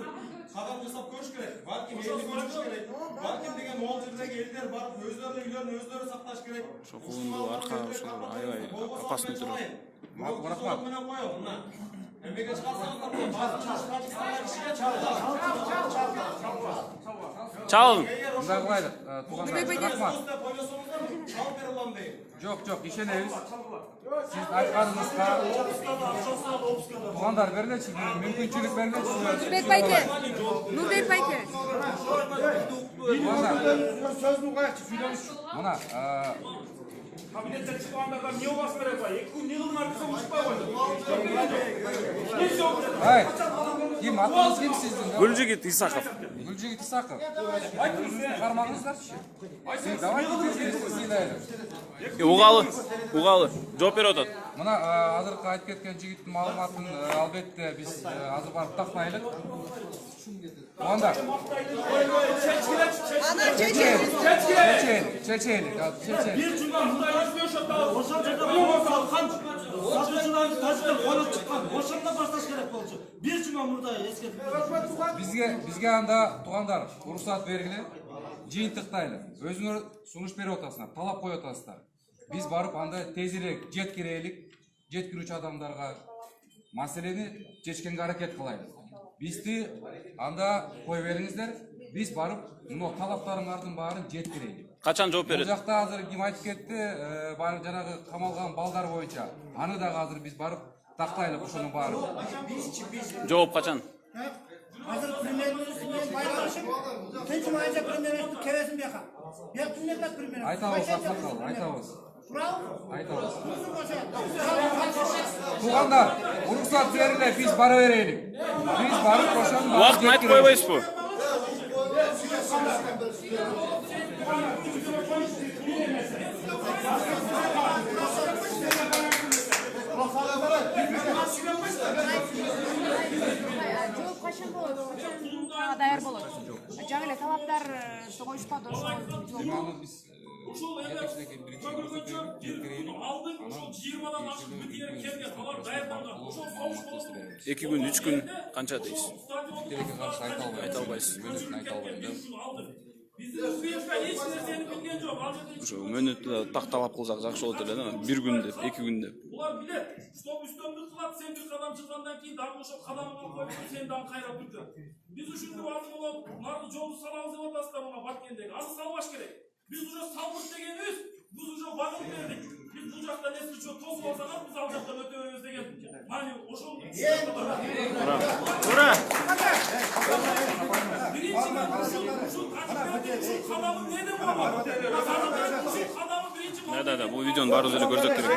kadam жасап көрүш керек. Балким элди көрүш керек. Балким деген могул жердеги элдер барып өздөрүнүн үйлөрүн өздөрү сакташ керек. Ошо колунду арка ошол аябай опасный туруп. Рахмат. Менен коём мына. Эмеге чыгарсаңыздар, Тажикстанга кишиге чалдым. Чалдым. Мындай кылайлык, туугандар, рахмат. Чал бере алам дейм. Жок, ишенебиз. Siz aytганыңызга туугандар берлечи, мүмкүнчүлүк берлечи. Нурбек байке. Нурбек байке. Сөзүн коёчу, сүйлөмүш. Мына, Кабинеттен чыккандардан не убас керек ба? 2 күн не кылдыңар десем ушпай койду. Ай, ким атыңыз ким сиздин? Гүлжигит Исаков. Гүлжигит Исаков. Кармаңыздарчы. Сиз давайте биз-бирибизди сыйлайлы. Угалы. Жооп берип атат. Мына азыркы айтып кеткен жигиттин маалыматын албетте биз азыр барып тактайлык. Туугандар. Ana çeçelim. Bir cümle Mıday Özbey Şat'ta ошол жерде кан журналист Тажиктен колуп чыккан. Ошондо башташ керек болчу. Bir cümle Mıday эскертип. Бизге анда туугандар уруксат бергиле. Жыйынтыктайлы. Өзүңөр сунуш берип атасыңар, талап коюп атасыздар. Биз барып анда тезирээк жеткирелик, жеткирүүчү адамдарга маселени чечкенге аракет кылайлы. Бизди анда кой бериңиздер. Биз барып, мына талаптарыңардын баарын жеткирелик. Качан жооп берет? Бул жакта азыр ким айтып кетти, жанагы камалган балдар боюнча. Аны дагы азыр биз барып тактайлык ошонун баарын. Жооп качан? Hazır prim-ministr'in bayramışım. Tinç mayınca prim-ministr keresin biyaka. Biyak dinletmez prim-ministr. Айтабыз, аксакал, айтабыз. Bravo. Айтабыз. Nasıl koşar? Туугандар, уруксат бериле, биз бара берелик. Биз барып ошонун баарын Убактын айтып койбойсузбу? Жооп качан болот? Качан даяр болот? Жаңы эле талаптар коюшпады ошол. Ушул эме төгүлгөнчө алдын ушул 20-дан ашык бүтүнөр келген алар даярданган. Ошол согуш болот. 2 күн, 3 күн канча дейсиз? Тилекке каршы айта албайсыз. Биздин успешка эч нерсени билген жок. Ал жерде Ошо мөөнөттү такталап кылсак жакшы болот эле да. 1 күн деп, 2 күн деп. булар билет. Стоп үстөмдүк кылат, сен бир кадам чыккандан кийин дагы ошол кадамыңа коюп, сен дагы кайрап бүтөт. Биз ушинтип алып болот, нарды жолду салабыз деп атасыздар мына Баткендеги. Аны салбаш керек. Biz уже saldık degeniz, biz уже bağım verdik. Biz bu jakta nesli çok toz olsalar biz al jaktan ötüyoruz degen. Hani oşol Birinci Да, бул видеонун баарыбыз эле көрсөк керек.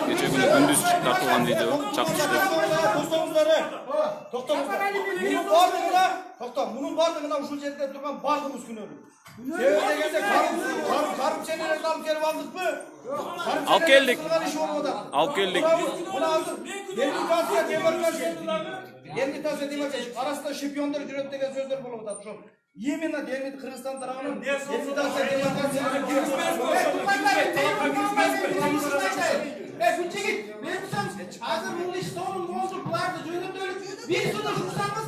Кече күнү күндүз тартылган видео, чакырышты. Bunun bardığına uşul жерде турган бардыгыбыз күнөөлүү. Себеби дегенде коррупционерлерди алып келип алдык mı? Алып келдик. Алып келдик. Мына азыр демократия демократия арасында шпиондор жүрөт деген сөздөр болуп атат. Ошол именно Кыргызстан тарабынан демократия Күнчегит, мен кусам, азыр бул иш сонун болду, буларды жөнөтөлүк. Бир сунуш кусамыз,